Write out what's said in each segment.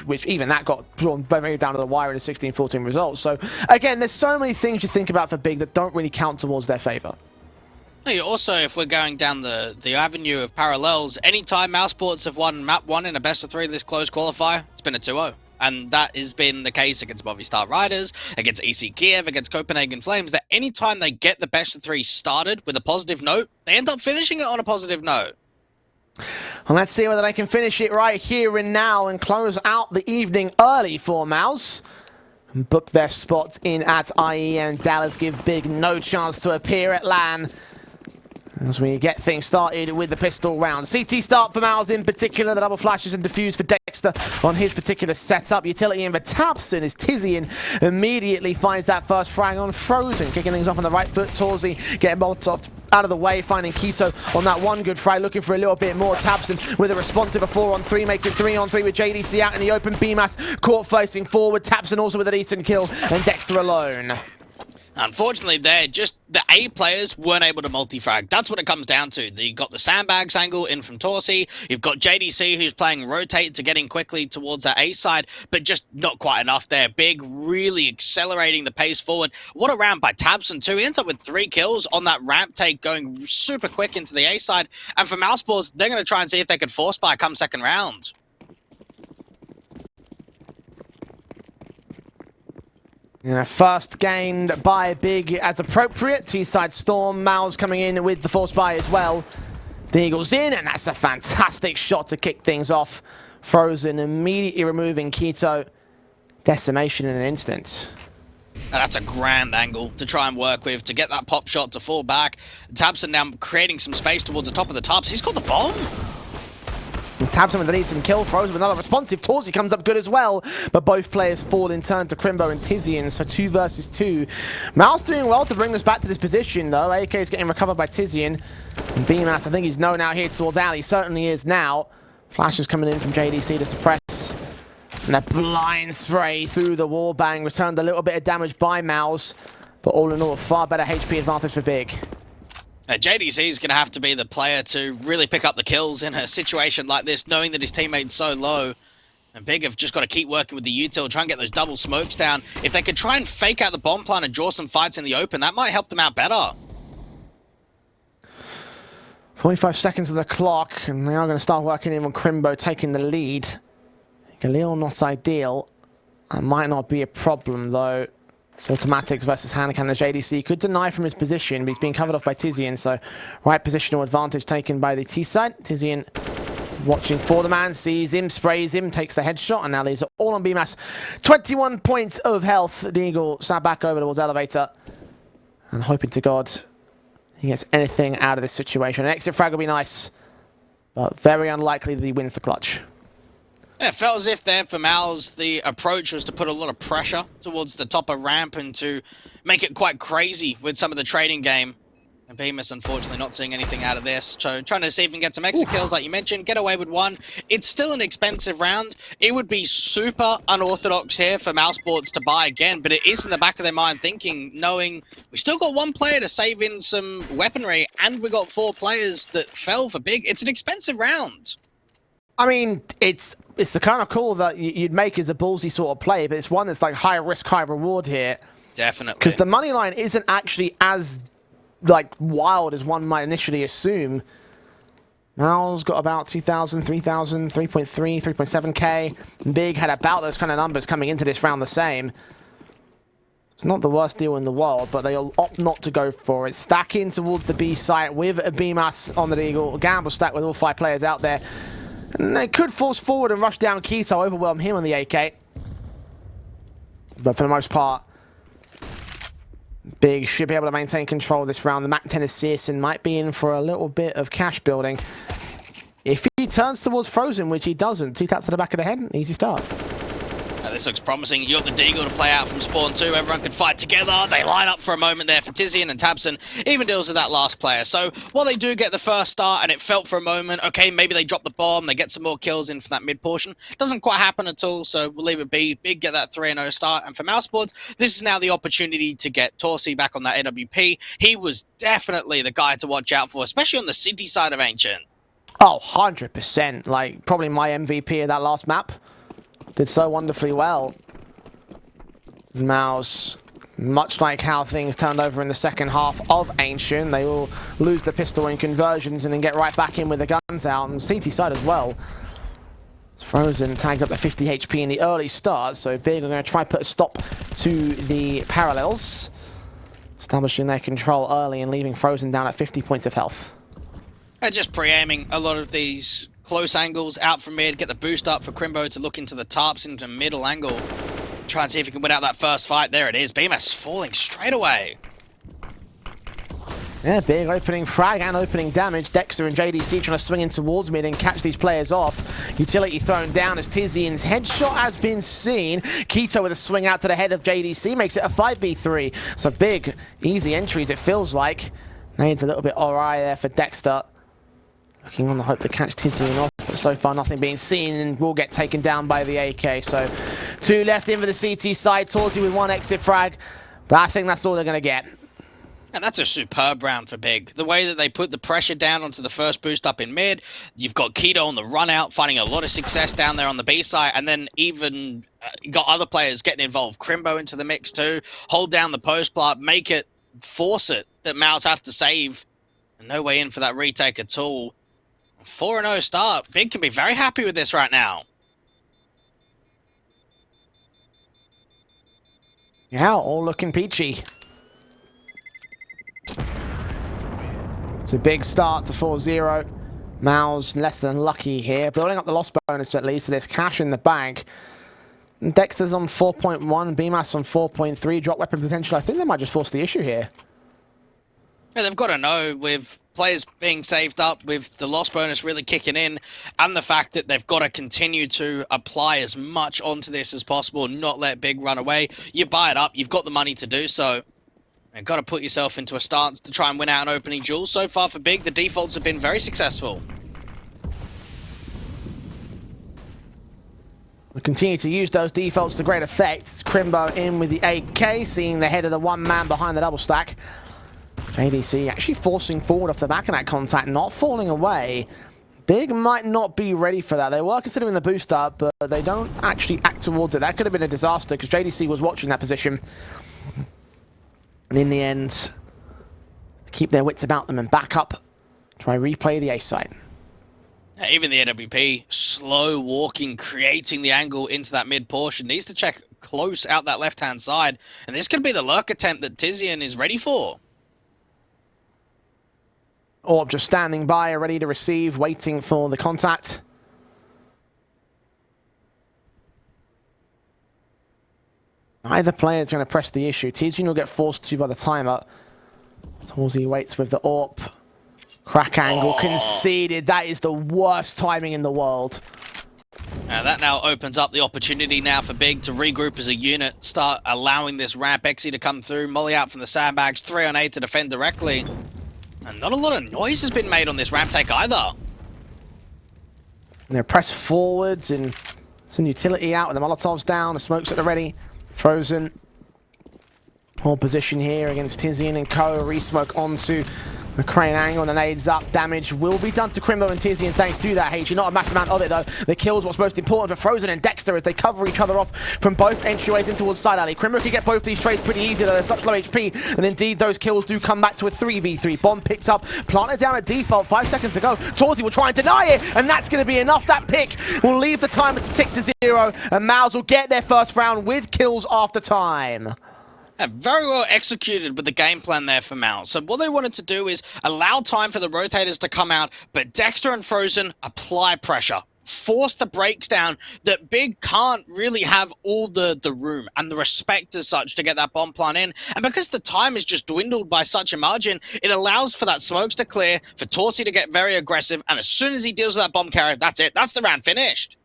which even that got drawn very down to the wire in the 16-14 results. So again, there's so many things you think about for Big that don't really count towards their favor. Hey, also, if we're going down the avenue of parallels, anytime MOUZ Sports have won map 1 in a best-of-3 this close qualifier, it's been a 2-0. And that has been the case against Movistar Riders, against EC Kiev, against Copenhagen Flames, that anytime they get the best-of-3 started with a positive note, they end up finishing it on a positive note. And let's see whether they can finish it right here and now and close out the evening early for MOUZ. And book their spots in at IEM. Dallas give Big no chance to appear at LAN as we get things started with the pistol round. CT start for MOUZ in particular. The double flashes and defuse for Dexter on his particular setup. Utility in for tabseN as tiziaN immediately finds that first frag on Frozen. Kicking things off on the right foot. torzsi getting Molotov out of the way, finding Keto on that one good frag, looking for a little bit more. tabseN with a responsive 4-on-3, makes it 3-on-3 with JDC out in the open. BMAS caught facing forward. tabseN also with a decent kill, and Dexter alone. Unfortunately, there, just the A players weren't able to multi-frag. That's what it comes down to. You got the sandbags angle in from torzsi. You've got JDC who's playing rotate to getting quickly towards that A side, but just not quite enough there. Big really accelerating the pace forward. What a round by tabseN too. He ends up with 3 kills on that ramp take, going super quick into the A side. And for MOUZ Sports, they're going to try and see if they could force buy come second round. Yeah, first gained by Big as appropriate. T-side Storm, MOUZ coming in with the force buy as well. The Eagles in, and that's a fantastic shot to kick things off. Frozen immediately removing Keto. Decimation in an instant. And that's a grand angle to try and work with, to get that pop shot to fall back. tabseN now creating some space towards the top of the tops. He's got the bomb. tabseN with a decent kill. Frozen with another responsive. torzsi comes up good as well, but both players fall in turn to Crimbo and tiziaN, so 2 versus 2. MOUZ doing well to bring us back to this position, though. AK is getting recovered by tiziaN. And BMAS, I think he's known out here towards Ali. Certainly is now. Flash is coming in from JDC to suppress. And a blind spray through the wall bang returned a little bit of damage by MOUZ, but all in all, a far better HP advantage for Big. JDC is going to have to be the player to really pick up the kills in a situation like this, knowing that his teammate's so low. And Big have just got to keep working with the util, try and get those double smokes down. If they could try and fake out the bomb plant and draw some fights in the open, that might help them out better. 45 seconds of the clock, and they are going to start working in on Crimbo taking the lead. Galil not ideal. That might not be a problem, though. So automatics versus hand cannon. JDC could deny from his position, but he's being covered off by tiziaN, so right positional advantage taken by the T side. tiziaN watching for the man, sees him, sprays him, takes the headshot, and now leaves it all on BMAS. 21 points of health. The Eagle sat back over towards Elevator, and hoping to God he gets anything out of this situation. An exit frag will be nice, but very unlikely that he wins the clutch. Yeah, it felt as if there for MOUZ, the approach was to put a lot of pressure towards the top of ramp and to make it quite crazy with some of the trading game. And Bemis, unfortunately, not seeing anything out of this. So trying to see if he can get some extra kills, like you mentioned, get away with 1. It's still an expensive round. It would be super unorthodox here for MOUZ Sports to buy again, but it is in the back of their mind thinking, knowing we still got 1 player to save in some weaponry, and we got 4 players that fell for Big. It's an expensive round. I mean, it's the kind of call that you'd make as a ballsy sort of play, but it's one that's like high risk, high reward here. Definitely. Because the money line isn't actually as like wild as one might initially assume. MOUZ got about 2,000, 3,000, 3.3, 3.7k. Big had about those kind of numbers coming into this round the same. It's not the worst deal in the world, but they'll opt not to go for it. Stack in towards the B site with a BMAS on the Eagle. Gamble stack with all 5 players out there. And they could force forward and rush down Keto, overwhelm him on the AK. But for the most part, Big should be able to maintain control of this round. The MAC-10 of CSGO might be in for a little bit of cash building. If he turns towards Frozen, which he doesn't, 2 taps to the back of the head, easy start. This looks promising. You got the Deagle to play out from spawn 2. Everyone can fight together. They line up for a moment there for tiziaN, and tabseN even deals with that last player. So while they do get the first start, and it felt for a moment, okay, maybe they drop the bomb, they get some more kills in for that mid portion. Doesn't quite happen at all, so we'll leave it be. Big get that 3-0 start. And for MOUZ Sports, this is now the opportunity to get torzsi back on that AWP. He was definitely the guy to watch out for, especially on the city side of Ancient. Oh, 100%. Like, probably my MVP of that last map. did so wonderfully well. MOUZ, much like how things turned over in the second half of Ancient, they will lose the pistol in conversions and then get right back in with the guns out. And CT side as well. It's frozeN tagged up the 50 HP in the early start, so Big are going to try put a stop to the parallels, establishing their control early and leaving frozeN down at 50 points of health. They're just pre-aiming a lot of these close angles out from mid, get the boost up for Crimbo to look into the tarps into middle angle. Try and see if he can win out that first fight. There it is. BMS falling straight away. Yeah, Big opening frag and opening damage. Dexter and JDC trying to swing in towards mid and catch these players off. Utility thrown down as tiziaN's headshot has been seen. Keto with a swing out to the head of JDC makes it a 5v3. So Big, easy entries it feels like. Needs a little bit awry there for Dexter. Looking on the hope to catch tiziaN off, but so far nothing being seen and will get taken down by the AK. So 2 left in for the CT side. torzsi with 1 exit frag, but I think that's all they're going to get. And that's a superb round for Big. The way that they put the pressure down onto the first boost up in mid, you've got Keto on the run out, finding a lot of success down there on the B side, and then even got other players getting involved. Crimbo into the mix too, hold down the post plant, make it, force it, that MOUZ have to save. And no way in for that retake at all. 4-0 start. Big can be very happy with this right now. Yeah, all looking peachy. It's a big start to 4-0. MOUZ less than lucky here. Building up the loss bonus at least, so there's cash in the bag. Dexter's on 4.1, BMAS on 4.3. Drop weapon potential. I think they might just force the issue here. Yeah, they've got to know with players being saved up, with the loss bonus really kicking in, and the fact that they've got to continue to apply as much onto this as possible, not let Big run away. You buy it up, you've got the money to do so. You've got to put yourself into a stance to try and win out an opening duel. So far for Big, the defaults have been very successful. We continue to use those defaults to great effect. It's Crimbo in with the AK, seeing the head of the one man behind the double stack. JDC actually forcing forward off the back of that contact, not falling away. Big might not be ready for that. They were considering the boost up, but they don't actually act towards it. That could have been a disaster because JDC was watching that position. And in the end, keep their wits about them and back up. Try replay the A site. Even the AWP, slow walking, creating the angle into that mid portion. Needs to check close out that left-hand side. And this could be the lurk attempt that tiziaN is ready for. Orb just standing by, ready to receive, waiting for the contact. Neither player is going to press the issue. tiziaN will get forced to by the timer. torzsi waits with the AWP. Crack angle conceded. That is the worst timing in the world. That now opens up the opportunity now for Big to regroup as a unit, start allowing this ramp Exy to come through, molly out from the sandbags, 3-on-8 to defend directly. And not a lot of noise has been made on this ramp take either. And they're pressed forwards and some utility out with the Molotovs down, the smokes at the ready. frozeN. Whole position here against tiziaN and Co. Resmoke onto the crane angle and the nades up. Damage will be done to Crimbo and tiziaN thanks to that, HG. Not a massive amount of it though. The kill's what's most important for frozeN and Dexter as they cover each other off from both entryways in towards side alley. Crimbo can get both these trades pretty easy though. They're such low HP. And indeed those kills do come back to a 3v3. Bomb picks up, planted down at default. 5 seconds to go. torzsi will try and deny it, and that's going to be enough. That pick will leave the timer to tick to 0, and MOUZ will get their first round with kills after time. Yeah, very well executed with the game plan there for MOUZ. So what they wanted to do is allow time for the rotators to come out, but Dexter and frozeN apply pressure. Force the breaks down that Big can't really have all the room and the respect as such to get that bomb plant in. And because the time is just dwindled by such a margin, it allows for that smokes to clear, for torzsi to get very aggressive, and as soon as he deals with that bomb carrier, that's it. That's the round finished.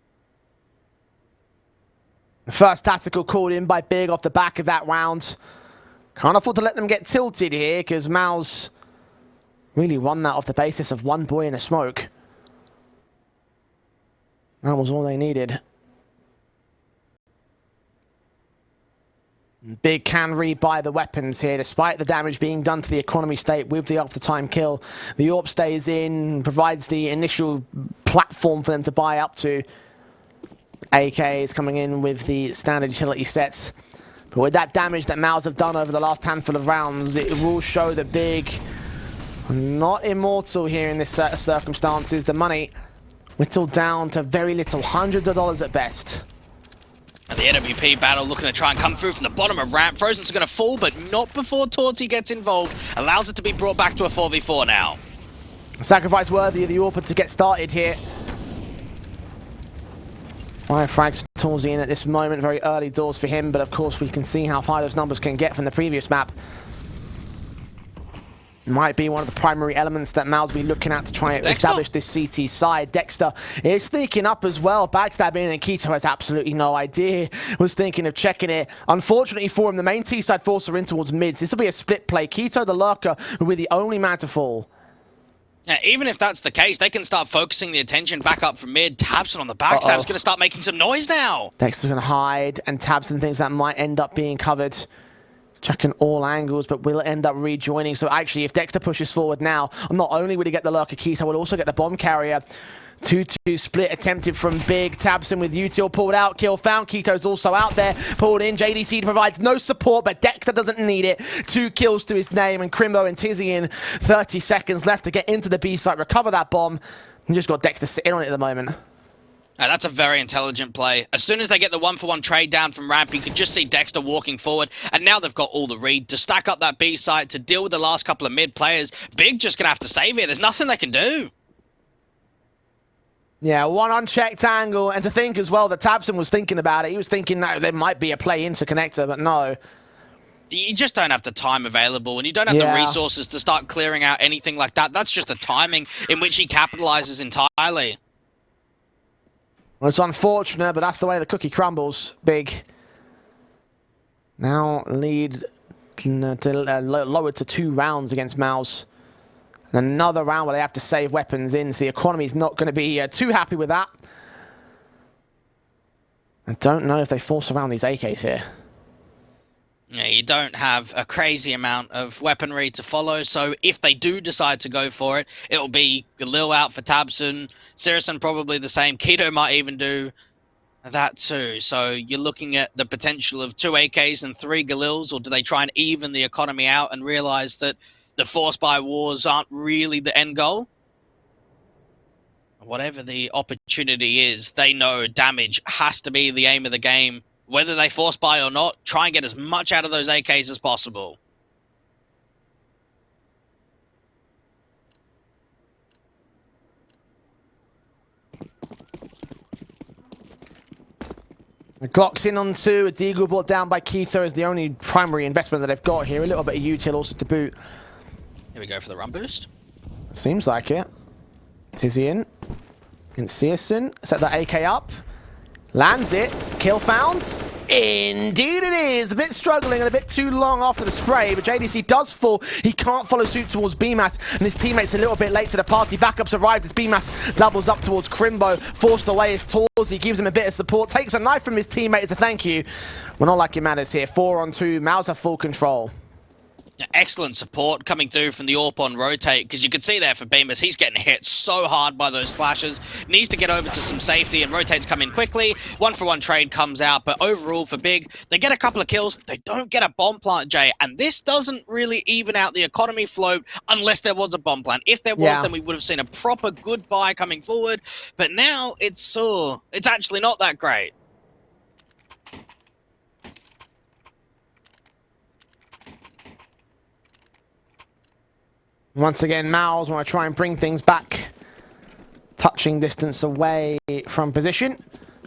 The first tactical called in by Big off the back of that round. Can't afford to let them get tilted here because MOUZ really won that off the basis of one boy in a smoke. That was all they needed. Big can rebuy the weapons here despite the damage being done to the economy state with the after time kill. The AWP stays in, provides the initial platform for them to buy up to. AKs coming in with the standard utility sets. But with that damage that MOUZ have done over the last handful of rounds, it will show that Big not immortal here in this set of circumstances. The money whittled down to very little, hundreds of dollars at best. And the NWP battle looking to try and come through from the bottom of ramp. Frozen's going to fall, but not before torzsi gets involved. Allows it to be brought back to a 4v4 now. Sacrifice worthy of the AWP to get started here. 5 frags torzsi in at this moment, very early doors for him, but of course we can see how high those numbers can get from the previous map. Might be one of the primary elements that MOUZ will be looking at to try and establish this CT side. Dexter is sneaking up as well, backstabbing, and k1to has absolutely no idea. Was thinking of checking it. Unfortunately for him, the main T side forcer in towards mids. This will be a split play. k1to, the lurker, will be the only man to fall. Yeah, even if that's the case, they can start focusing the attention back up from mid. tabseN on the backstab is going to start making some noise now. Dexter's going to hide, and tabseN thinks that might end up being covered. Checking all angles, but will end up rejoining. So actually, if Dexter pushes forward now, not only will he get the lurker, k1to will also get the bomb carrier. 2-2 split attempted from Big. tabseN with util pulled out, kill found. k1to's also out there, pulled in. JDC provides no support, but Dexter doesn't need it. 2 kills to his name, and Crimbo and tiziaN, 30 seconds left to get into the B site, recover that bomb. And just got Dexter sitting on it at the moment. That's a very intelligent play. As soon as they get the 1-for-1 trade down from ramp, you could just see Dexter walking forward, and now they've got all the read to stack up that B site, to deal with the last couple of mid players. Big just gonna have to save here. There's nothing they can do. Yeah, one unchecked angle, and to think as well that tabseN was thinking about it. He was thinking that there might be a play into connector, but no. You just don't have the time available, and you don't have the resources to start clearing out anything like that. That's just the timing in which he capitalizes entirely. Well, it's unfortunate, but that's the way the cookie crumbles. Big. Now lead lowered to 2 rounds against MOUZ. And another round where they have to save weapons in, so the economy's not going to be too happy with that. I don't know if they force around these AKs here. Yeah, you don't have a crazy amount of weaponry to follow, so if they do decide to go for it, it'll be Galil out for tabseN, CSGO probably the same, k1to might even do that too. So you're looking at the potential of 2 AKs and 3 Galils, or do they try and even the economy out and realize that the force buy wars aren't really the end goal? Whatever the opportunity is, they know damage has to be the aim of the game. Whether they force buy or not, try and get as much out of those AKs as possible. The Glock's in on 2. A Deagle brought down by k1to is the only primary investment that they've got here. A little bit of util also to boot. Here we go for the run boost. Seems like it. tiziaN against CSGO. Set that AK up. Lands it. Kill found. Indeed it is. A bit struggling and a bit too long after the spray, but JDC does fall. He can't follow suit towards BMAS, and his teammates a little bit late to the party. Backups arrived as BMAS doubles up towards Crimbo. Forced away as torzsi gives him a bit of support. Takes a knife from his teammate as a thank you. We're not like it matters here. 4 on 2. MOUZ have full control. Excellent support coming through from the AWP on rotate, because you could see there for BMAS, he's getting hit so hard by those flashes. Needs to get over to some safety, and rotates come in quickly. 1-for-1 trade comes out, but overall for Big, they get a couple of kills. They don't get a bomb plant, Jay, and this doesn't really even out the economy float unless there was a bomb plant. If there was, then we would have seen a proper good buy coming forward, but now it's actually not that great. Once again, MOUZ want to try and bring things back. Touching distance away from position.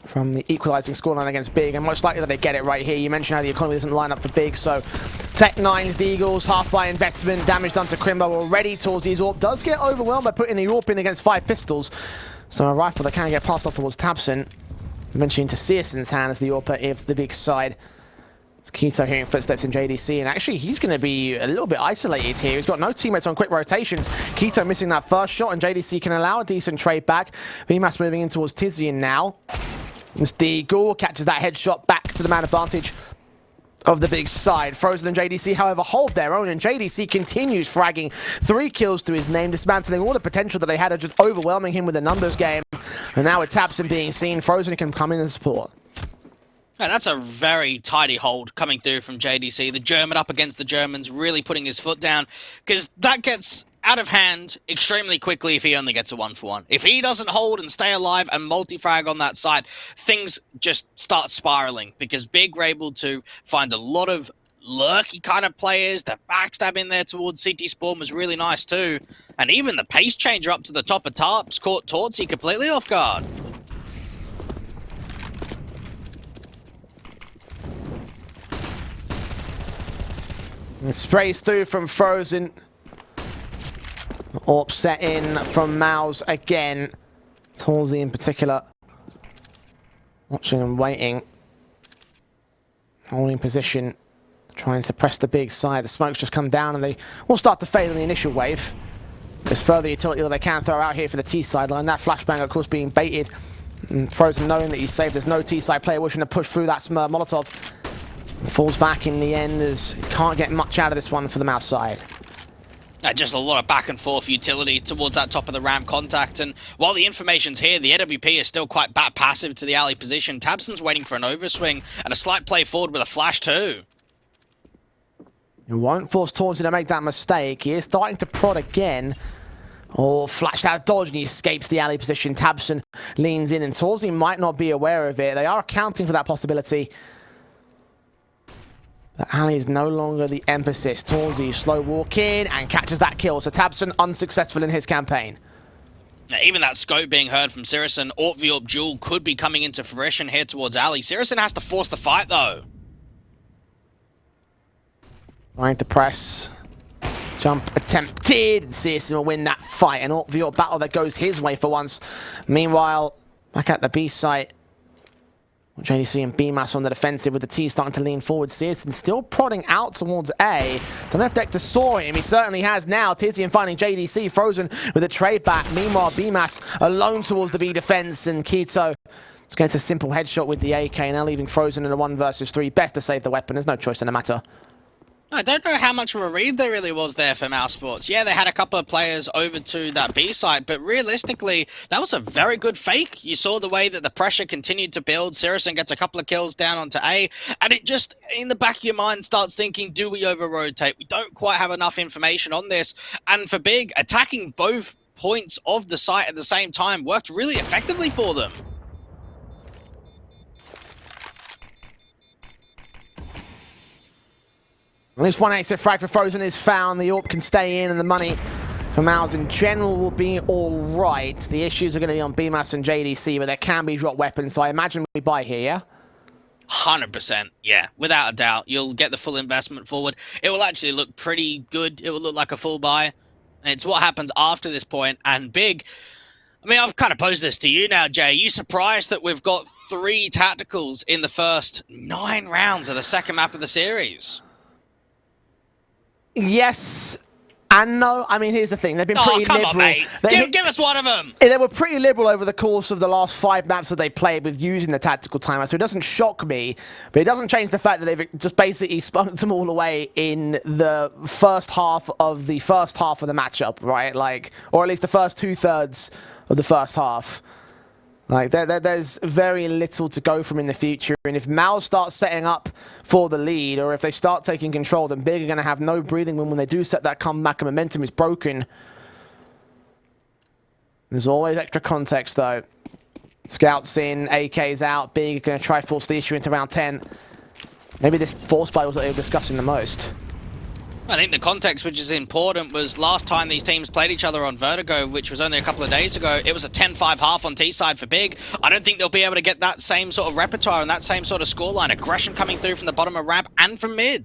From the equalizing scoreline against Big, and most likely that they get it right here. You mentioned how the economy doesn't line up for Big, so Tech9's the Eagles, half by investment, damage done to Crimbo already. torzsi's AWP does get overwhelmed by putting the AWP in against 5 pistols. So a rifle that can get passed off towards tabseN. Eventually into CSGO's hands, the AWP of the Big side. It's k1to hearing footsteps in JDC, and actually he's going to be a little bit isolated here. He's got no teammates on quick rotations. k1to missing that first shot, and JDC can allow a decent trade back. BMAS moving in towards tiziaN now. This Deagle catches that headshot back to the man advantage of the big side. Frozen and JDC, however, hold their own, and JDC continues fragging. 3 kills to his name, dismantling all the potential that they had of just overwhelming him with a numbers game. And now with tabseN being seen, Frozen can come in and support. And that's a very tidy hold coming through from JDC. The German up against the Germans, really putting his foot down, because that gets out of hand extremely quickly if he only gets a 1-for-1. If he doesn't hold and stay alive and multi-frag on that side, things just start spiraling, because Big were able to find a lot of lurky kind of players. The backstab in there towards CT Spawn was really nice too. And even the pace changer up to the top of Tarps caught torzsi completely off guard. And sprays through from Frozen. AWP set in from MOUZ again. torzsi in particular. Watching and waiting. Holding position. Trying to suppress the big side. The smoke's just come down and they will start to fade in the initial wave. There's further utility that they can throw out here for the T sideline. That flashbang, of course, being baited. And Frozen knowing that he's safe. There's no T side player wishing to push through that Molotov. Falls back in the end as can't get much out of this one for the MOUZ side. Just a lot of back and forth utility towards that top of the ramp contact, and while the information's here, the AWP is still quite bat passive to the alley position. tabseN's waiting for an overswing and a slight play forward with a flash too. It won't force torzsi to make that mistake. He is starting to prod again. Oh, flashed out dodge and he escapes the alley position. tabseN leans in and torzsi might not be aware of it. They are accounting for that possibility. The alley is no longer the emphasis. torzsi slow walk in and catches that kill. So tabseN unsuccessful in his campaign. Now, even that scope being heard from tiziaN, AWP duel could be coming into fruition here towards alley. tiziaN has to force the fight though. Trying to press. Jump attempted. CSGO will win that fight. An AWP battle that goes his way for once. Meanwhile, back at the B site. JDC and BMAS on the defensive with the T starting to lean forward. tiziaN still prodding out towards A. Don't know if Dexter saw him. He certainly has now. tiziaN finding JDC. Frozen with a trade back. Meanwhile, BMAS alone towards the B defense. And Keto is going to simple headshot with the AK. Now leaving Frozen in a 1 versus 3. Best to save the weapon. There's no choice in the matter. I don't know how much of a read there really was there for MOUZ Sports. Yeah, they had a couple of players over to that B site, but realistically, that was a very good fake. You saw the way that the pressure continued to build. tiziaN gets a couple of kills down onto A, and it just, in the back of your mind, starts thinking, do we over-rotate? We don't quite have enough information on this. And for Big, attacking both points of the site at the same time worked really effectively for them. At least one exit frag for Frozen is found. The AWP can stay in, and the money for MOUZ in general will be all right. The issues are going to be on BMAS and JDC, but there can be drop weapons, so I imagine we buy here, yeah? 100%, yeah, without a doubt. You'll get the full investment forward. It will actually look pretty good. It will look like a full buy. It's what happens after this point, and Big... I mean, I've kind of posed this to you now, Jay. Are you surprised that we've got 3 tacticals in the first 9 rounds of the second map of the series? Yes and no. I mean, here's the thing. They've been pretty liberal. On, mate. Give us one of them. They were pretty liberal over the course of the last 5 maps that they played with using the tactical timer, so it doesn't shock me, but it doesn't change the fact that they've just basically spunked them all away in the first half of the matchup, right? Like, or at least the first 2/3 of the first half. Like, there's very little to go from in the future, and if MOUZ starts setting up for the lead, or if they start taking control, then Big are going to have no breathing room when they do set that comeback and momentum is broken. There's always extra context, though. Scouts in, AK's out, Big are going to try to force the issue into round 10. Maybe this force buy was what they were discussing the most. I think the context, which is important, was last time these teams played each other on Vertigo, which was only a couple of days ago, it was a 10-5 half on T side for Big. I don't think they'll be able to get that same sort of repertoire and that same sort of scoreline. Aggression coming through from the bottom of ramp and from mid.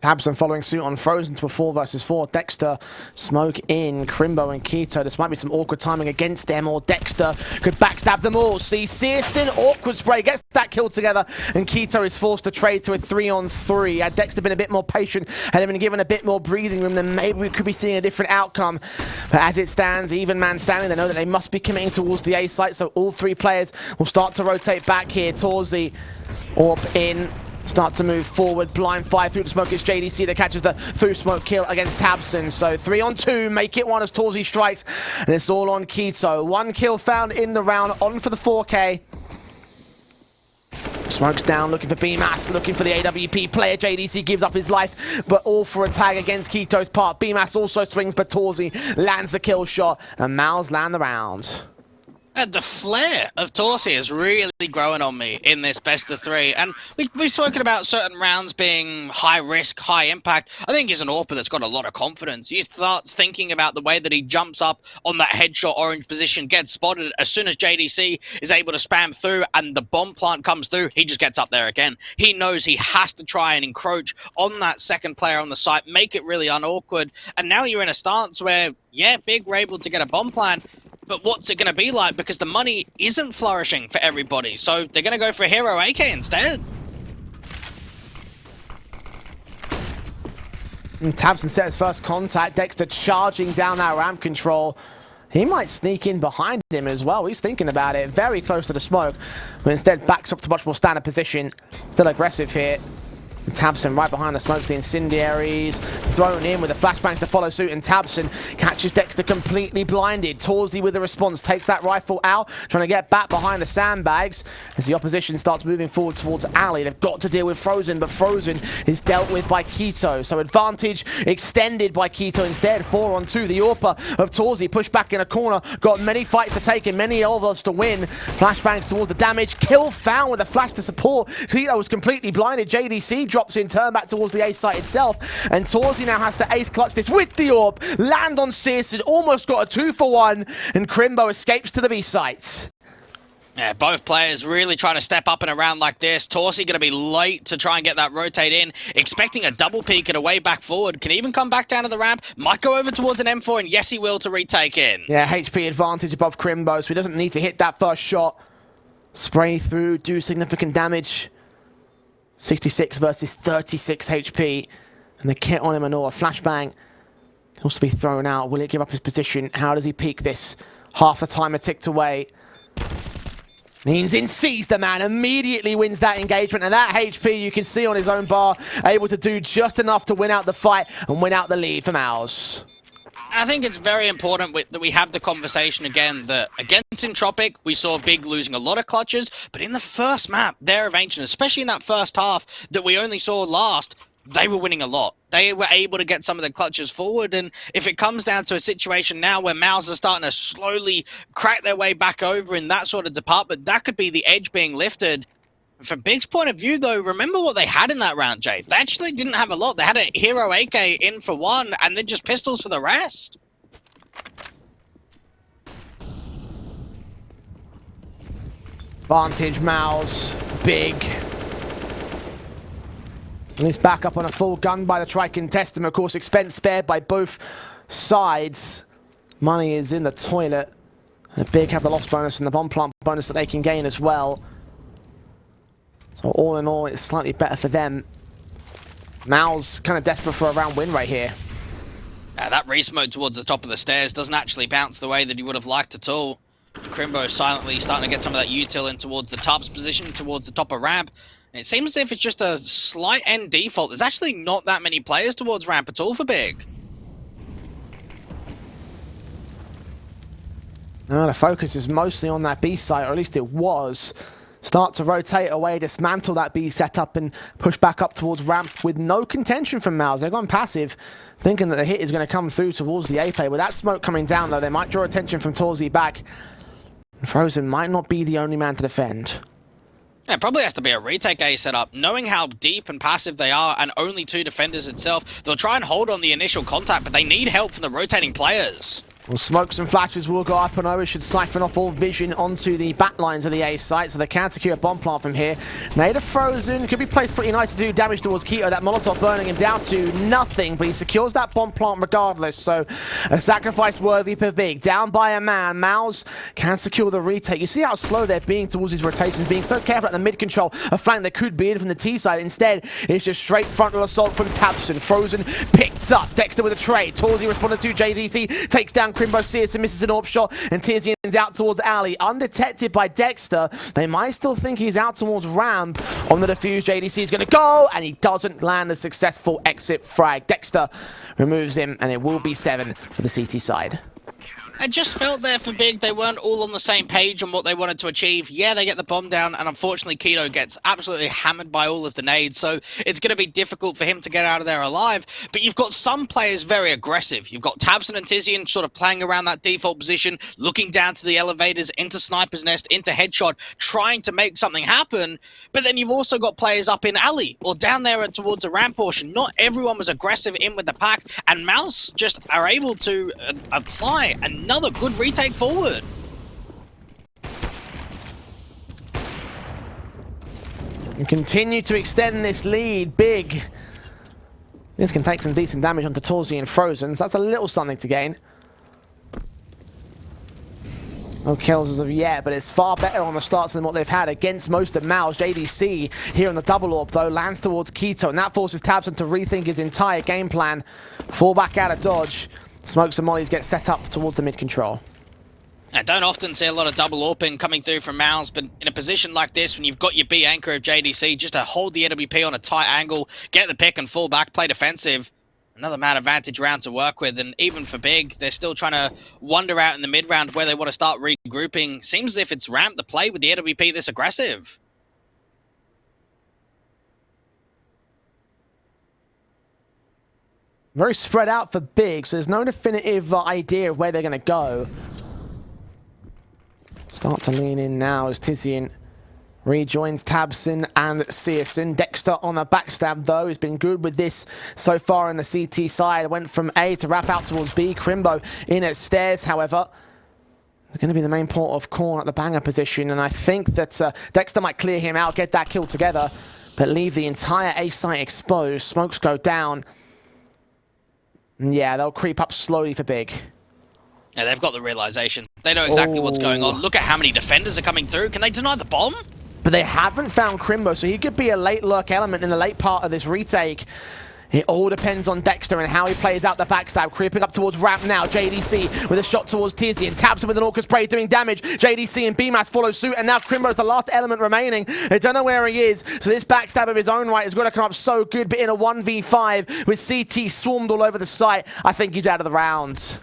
tabseN following suit on Frozen to a 4 versus 4. Dexter, smoke in, Crimbo and Keto. This might be some awkward timing against them, or Dexter could backstab them all. See, CSGO, awkward spray, gets that kill together, and Keto is forced to trade to a 3-on-3. Had Dexter been a bit more patient, had him been given a bit more breathing room, then maybe we could be seeing a different outcome. But as it stands, even man standing, they know that they must be committing towards the A site, so all 3 players will start to rotate back here. torzsi, AWP in. start to move forward. Blind fire through the smoke. It's JDC that catches the through smoke kill against tabseN. So 3 on 2, make it 1 as torzsi strikes. And it's all on k1to. 1 kill found in the round, on for the 4K. Smoke's down, looking for BMAS, looking for the AWP player. JDC gives up his life, but all for a tag against k1to's part. BMAS also swings, but torzsi lands the kill shot, and MOUZ land the round. And the flair of torzsi is really growing on me in this best of 3. And we've spoken about certain rounds being high risk, high impact. I think he's an AWPer that's got a lot of confidence. He starts thinking about the way that he jumps up on that headshot orange position, gets spotted. As soon as JDC is able to spam through and the bomb plant comes through, he just gets up there again. He knows he has to try and encroach on that second player on the site, make it really unawkward. And now you're in a stance where, yeah, Big were able to get a bomb plant, but what's it going to be like? Because the money isn't flourishing for everybody. So they're going to go for a hero AK instead. And tabseN set his first contact. Dexter charging down that ramp control. He might sneak in behind him as well. He's thinking about it. Very close to the smoke. But instead backs up to much more standard position. Still aggressive here. tabseN right behind the smokes, the incendiaries thrown in with the flashbangs to follow suit, and tabseN catches Dexter completely blinded. torzsi with the response takes that rifle out, trying to get back behind the sandbags as the opposition starts moving forward towards alley. They've got to deal with Frozen, but Frozen is dealt with by k1to, so advantage extended by k1to instead. 4 on 2, the AWPer of torzsi pushed back in a corner, got many fights to take and many others to win. Flashbangs towards the damage, kill found with a flash to support. k1to was completely blinded. JDC drops in, turn back towards the A site itself, and torzsi now has to ace clutch this with the AWP, land on CSGO, almost got a 2-for-1, and Crimbo escapes to the B sites. Yeah, both players really trying to step up in a round like this. torzsi going to be late to try and get that rotate in, expecting a double peek and a way back forward. Can even come back down to the ramp, might go over towards an M4, and yes, he will to retake in. Yeah, HP advantage above Crimbo, so he doesn't need to hit that first shot. Spray through, do significant damage. 66 versus 36 HP, and the kit on him and all. A flashbang can also be thrown out. Will it give up his position? How does he peek this? Half the timer ticked away. Means in sees the man, immediately wins that engagement, and that HP you can see on his own bar, able to do just enough to win out the fight and win out the lead for MOUZ. I think it's very important that we have the conversation again that against Entropic, we saw Big losing a lot of clutches, but in the first map, there of Ancient, especially in that first half that we only saw last, they were winning a lot. They were able to get some of the clutches forward, and if it comes down to a situation now where MOUZ are starting to slowly crack their way back over in that sort of department, that could be the edge being lifted. From Big's point of view, though, remember what they had in that round, Jay. They actually didn't have a lot. They had a hero AK in for one, and then just pistols for the rest. Vantage MOUZ, Big. And he's back up on a full gun by the tri-contestant. Of course, expense spared by both sides. Money is in the toilet. The Big have the loss bonus and the bomb plant bonus that they can gain as well. So all in all, it's slightly better for them. MOUZ kind of desperate for a round win right here. That re-smoke towards the top of the stairs doesn't actually bounce the way that he would have liked at all. Crimbo silently starting to get some of that util in towards the top's position, towards the top of ramp. And it seems as if it's just a slight end default. There's actually not that many players towards ramp at all for Big. The focus is mostly on that B site, or at least it was. Start to rotate away, dismantle that B setup, and push back up towards ramp with no contention from MOUZ. They've gone passive, thinking that the hit is going to come through towards the A play. With that smoke coming down, though, they might draw attention from torzsi back. And Frozen might not be the only man to defend. Yeah, it probably has to be a retake A setup. Knowing how deep and passive they are, and only 2 defenders itself, they'll try and hold on the initial contact, but they need help from the rotating players. Well, smokes and flashes will go up, and Oa should siphon off all vision onto the back lines of the A site, so they can secure a bomb plant from here. Nade Frozen could be placed pretty nice to do damage towards k1to. That Molotov burning him down to nothing, but he secures that bomb plant regardless, so a sacrifice worthy for Big. Down by a man, MOUZ can secure the retake. You see how slow they're being towards his rotations, being so careful at the mid control, a flank that could be in from the T side. Instead, it's just straight frontal assault from tabseN. Frozen picked up, Dexter with a trade. torzsi responded to JDC, takes down Crimbo sees and misses an AWP shot, and tiziaN's out towards alley. Undetected by Dexter. They might still think he's out towards ramp. On the defuse, JDC is going to go, and he doesn't land a successful exit frag. Dexter removes him, and it will be 7 for the CT side. I just felt there for Big, they weren't all on the same page on what they wanted to achieve. Yeah, they get the bomb down, and unfortunately Keto gets absolutely hammered by all of the nades, so it's going to be difficult for him to get out of there alive. But you've got some players very aggressive. You've got tabseN and tiziaN sort of playing around that default position, looking down to the elevators, into Sniper's Nest, into Headshot, trying to make something happen. But then you've also got players up in alley, or down there towards the ramp portion. Not everyone was aggressive in with the pack, and MOUZ just are able to apply another good retake forward. And continue to extend this lead. Big. This can take some decent damage onto torzsi and Frozen, so that's a little something to gain. No kills as of yet, but it's far better on the starts than what they've had against most of MOUZ. JDC here on the double AWP though lands towards Keto, and that forces tabseN to rethink his entire game plan. Fall back out of dodge. Smokes and mollies get set up towards the mid-control. I don't often see a lot of double AWPing coming through from MOUZ, but in a position like this, when you've got your B anchor of JDC, just to hold the AWP on a tight angle, get the pick and fall back, play defensive, another man advantage round to work with. And even for Big, they're still trying to wander out in the mid-round where they want to start regrouping. Seems as if it's ramp the play with the AWP this aggressive. Very spread out for Big, so there's no definitive idea of where they're going to go. Start to lean in now as tiziaN rejoins tabseN and CSGO. Dexter on a backstab though. He's been good with this so far in the CT side. Went from A to wrap out towards B. Crimbo in at stairs, however. It's going to be the main port of call at the banger position, and I think that Dexter might clear him out, get that kill together, but leave the entire A site exposed. Smokes go down. Yeah, they'll creep up slowly for Big. Yeah, they've got the realization. They know exactly what's going on. Look at how many defenders are coming through. Can they deny the bomb? But they haven't found Crimbo, so he could be a late lurk element in the late part of this retake. It all depends on Dexter and how he plays out the backstab. Creeping up towards ramp now. JDC with a shot towards tiziaN. Taps him with an Orca Spray doing damage. JDC and BMAS follow suit, and now Crimbo's the last element remaining. They don't know where he is, so this backstab of his own right is going to come up so good, but in a 1v5 with CT swarmed all over the site, I think he's out of the round.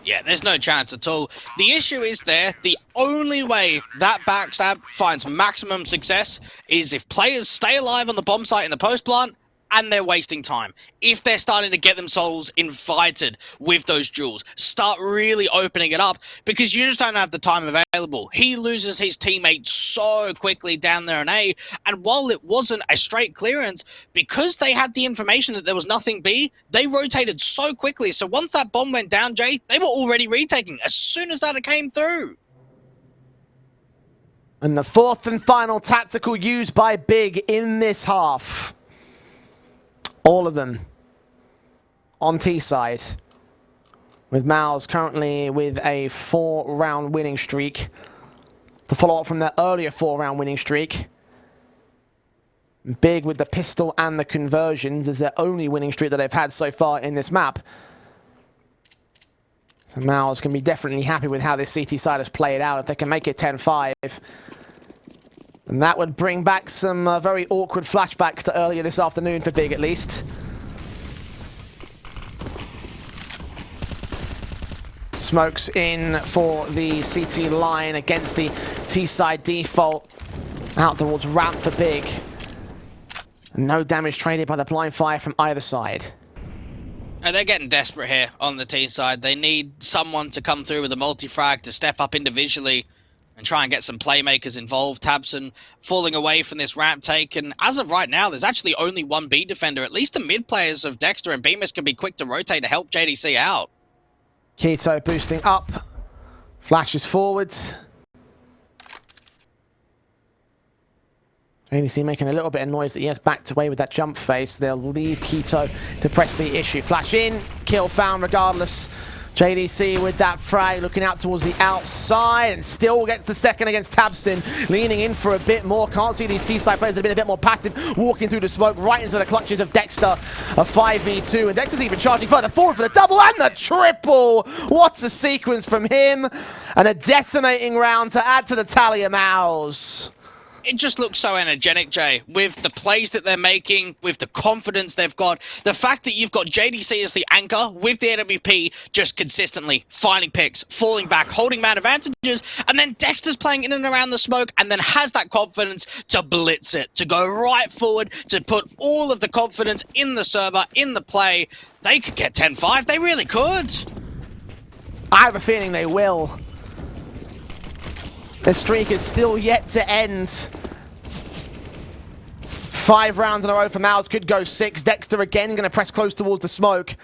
Yeah, there's no chance at all. The issue is there, the only way that backstab finds maximum success is if players stay alive on the bomb site in the post plant, and they're wasting time. If they're starting to get themselves invited with those duels, start really opening it up, because you just don't have the time available. He loses his teammate so quickly down there in A, and while it wasn't a straight clearance, because they had the information that there was nothing B, they rotated so quickly. So once that bomb went down, Jay, they were already retaking as soon as that came through. And the fourth and final tactical used by Big in this half. All of them on T side, with MOUZ currently with a 4-round winning streak to follow up from their earlier 4-round winning streak. Big with the pistol and the conversions is their only winning streak that they've had so far in this map. So MOUZ can be definitely happy with how this CT side has played out. If they can make it 10-5. And that would bring back some very awkward flashbacks to earlier this afternoon for Big, at least. Smokes in for the CT line against the T-side default. Out towards ramp for Big. No damage traded by the blind fire from either side. And they're getting desperate here on the T side. They need someone to come through with a multi-frag to step up individually and try and get some playmakers involved. tabseN falling away from this ramp take, and as of right now, there's actually only one B defender. At least the mid players of Dexter and Bemis can be quick to rotate to help JDC out. Keto boosting up, flashes forward. JDC making a little bit of noise that he has backed away with that jump phase. They'll leave Keto to press the issue. Flash in, kill found regardless. JDC with that frag, looking out towards the outside, and still gets the second against tabseN, leaning in for a bit more. Can't see these T-side players that have been a bit more passive, walking through the smoke right into the clutches of Dexter, a 5v2, and Dexter's even charging further forward for the double and the triple. What a sequence from him, and a decimating round to add to the tally of MOUZ. It just looks so energetic, Jay, with the plays that they're making, with the confidence they've got. The fact that you've got JDC as the anchor with the AWP just consistently finding picks, falling back, holding man advantages, and then Dexter's playing in and around the smoke and then has that confidence to blitz it, to go right forward, to put all of the confidence in the server, in the play. They could get 10-5. They really could. I have a feeling they will. The streak is still yet to end. 5 rounds in a row for MOUZ, could go 6. Dexter again going to press close towards the smoke.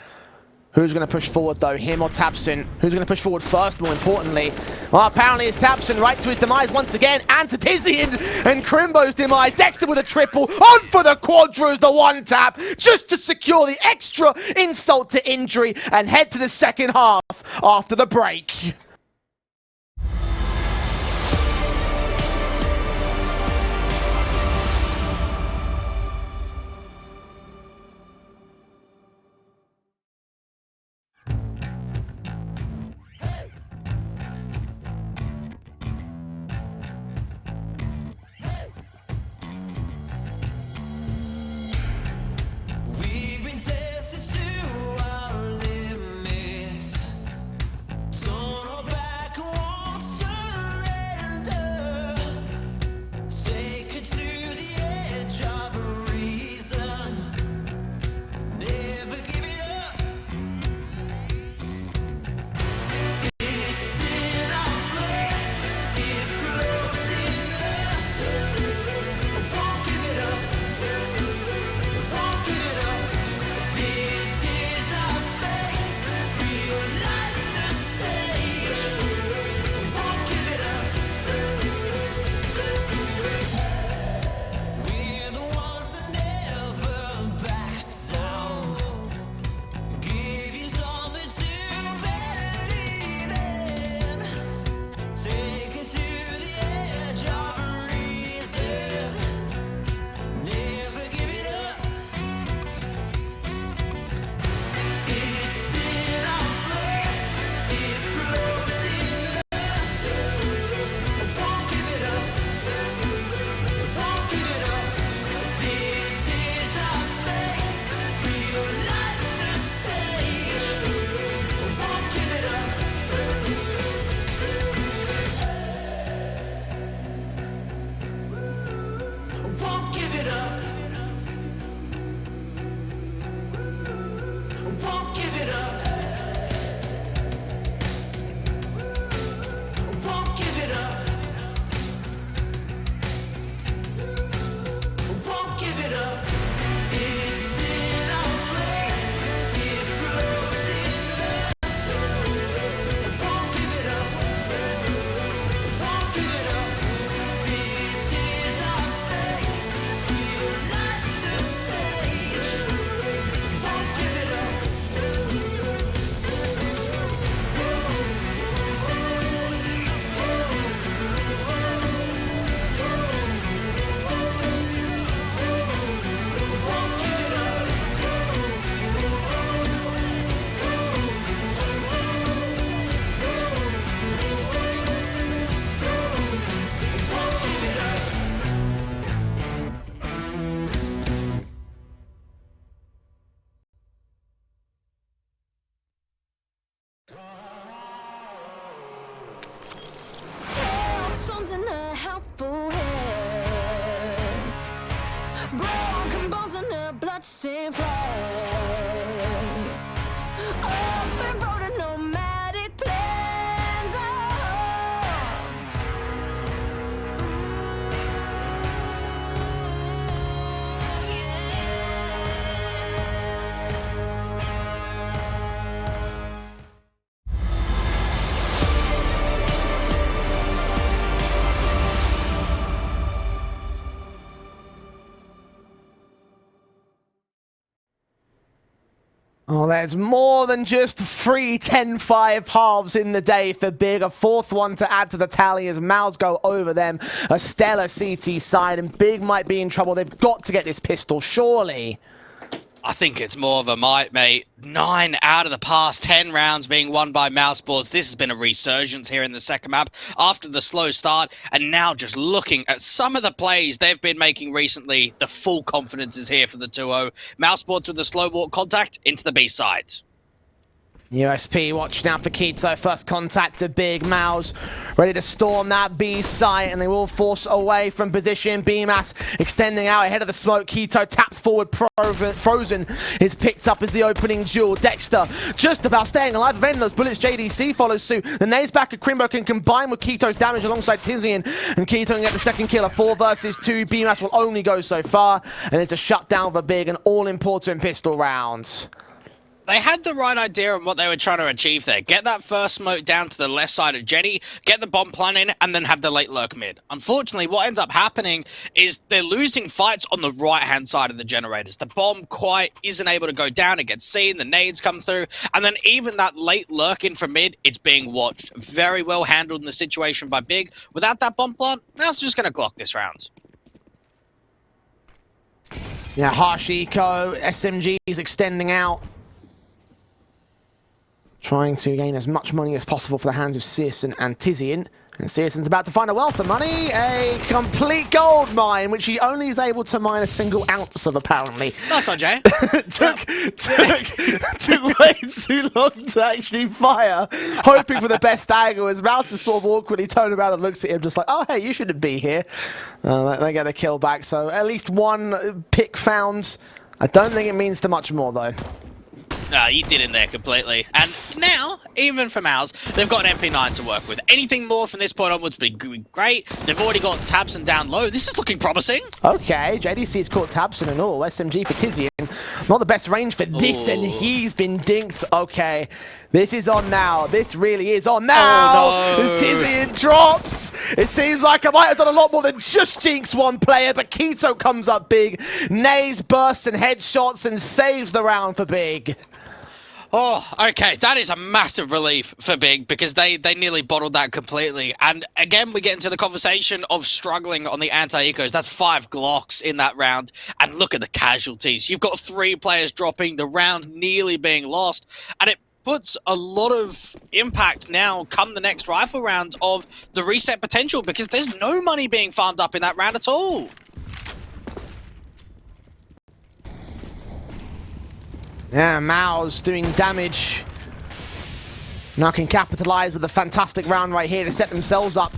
Who's going to push forward though, him or tabseN? Who's going to push forward first, more importantly? Well, apparently it's tabseN, right to his demise once again, and to tiziaN and Crimbo's demise. Dexter with a triple, on for the quadras, the one tap, just to secure the extra insult to injury and head to the second half after the break. Broken bones and a bloodstained flag. Open road and nomadic plans. Oh, there's more than just 3 10-5 halves in the day for Big. A fourth one to add to the tally as MOUZ go over them. A stellar CT side, and Big might be in trouble. They've got to get this pistol, surely. I think it's more of a might, mate. 9 out of the past 10 rounds being won by MOUZ Sports. This has been a resurgence here in the second map after the slow start, and now just looking at some of the plays they've been making recently, the full confidence is here for the 2-0. MOUZ Sports with the slow walk contact into the B side. USP watching out for Keto. First contact to Big. MOUZ ready to storm that B site, and they will force away from position. BMAS extending out ahead of the smoke. Keto taps forward. Frozen is picked up as the opening duel. Dexter just about staying alive. Evading those bullets. JDC follows suit. The nades back at Crimbo can combine with Keto's damage alongside tiziaN, and Keto can get the second kill. A 4 versus 2. BMAS will only go so far, and it's a shutdown for Big. An all-important pistol round. They had the right idea on what they were trying to achieve there. Get that first smoke down to the left side of Jenny, get the bomb plant in, and then have the late lurk mid. Unfortunately, what ends up happening is they're losing fights on the right-hand side of the generators. The bomb quite isn't able to go down. It gets seen, the nades come through, and then even that late lurk in from mid, it's being watched. Very well handled in the situation by Big. Without that bomb plant, MOUZ just going to Glock this round. Yeah, harsh eco. SMG is extending out, trying to gain as much money as possible for the hands of CSGO and tiziaN. And CSGO's about to find a wealth of money, a complete gold mine, which he only is able to mine a single ounce of, apparently. That's not Jay. took way too long to actually fire, hoping for the best angle, as MOUZ just sort of awkwardly turned around and looks at him just like, oh, hey, you shouldn't be here. They get the kill back, so at least one pick found. I don't think it means too much more, though. No, you did in there completely. And now, even for MOUZ, they've got an MP9 to work with. Anything more from this point onwards would be great. They've already got tabseN down low. This is looking promising. Okay, JDC's caught tabseN and all. SMG for tiziaN. Not the best range for this, and he's been dinked. Okay, this is on now. This really is on now. Oh, no. As tiziaN drops. It seems like I might have done a lot more than just jinx one player, but Keto comes up big. Nays, bursts, and headshots, and saves the round for Big. Oh, okay. That is a massive relief for Big because they nearly bottled that completely. And again, we get into the conversation of struggling on the anti-ecos. That's 5 Glocks in that round. And look at the casualties. You've got 3 players dropping, the round nearly being lost. And it puts a lot of impact now come the next rifle round of the reset potential because there's no money being farmed up in that round at all. Yeah, MOUZ doing damage. Now can capitalize with a fantastic round right here to set themselves up.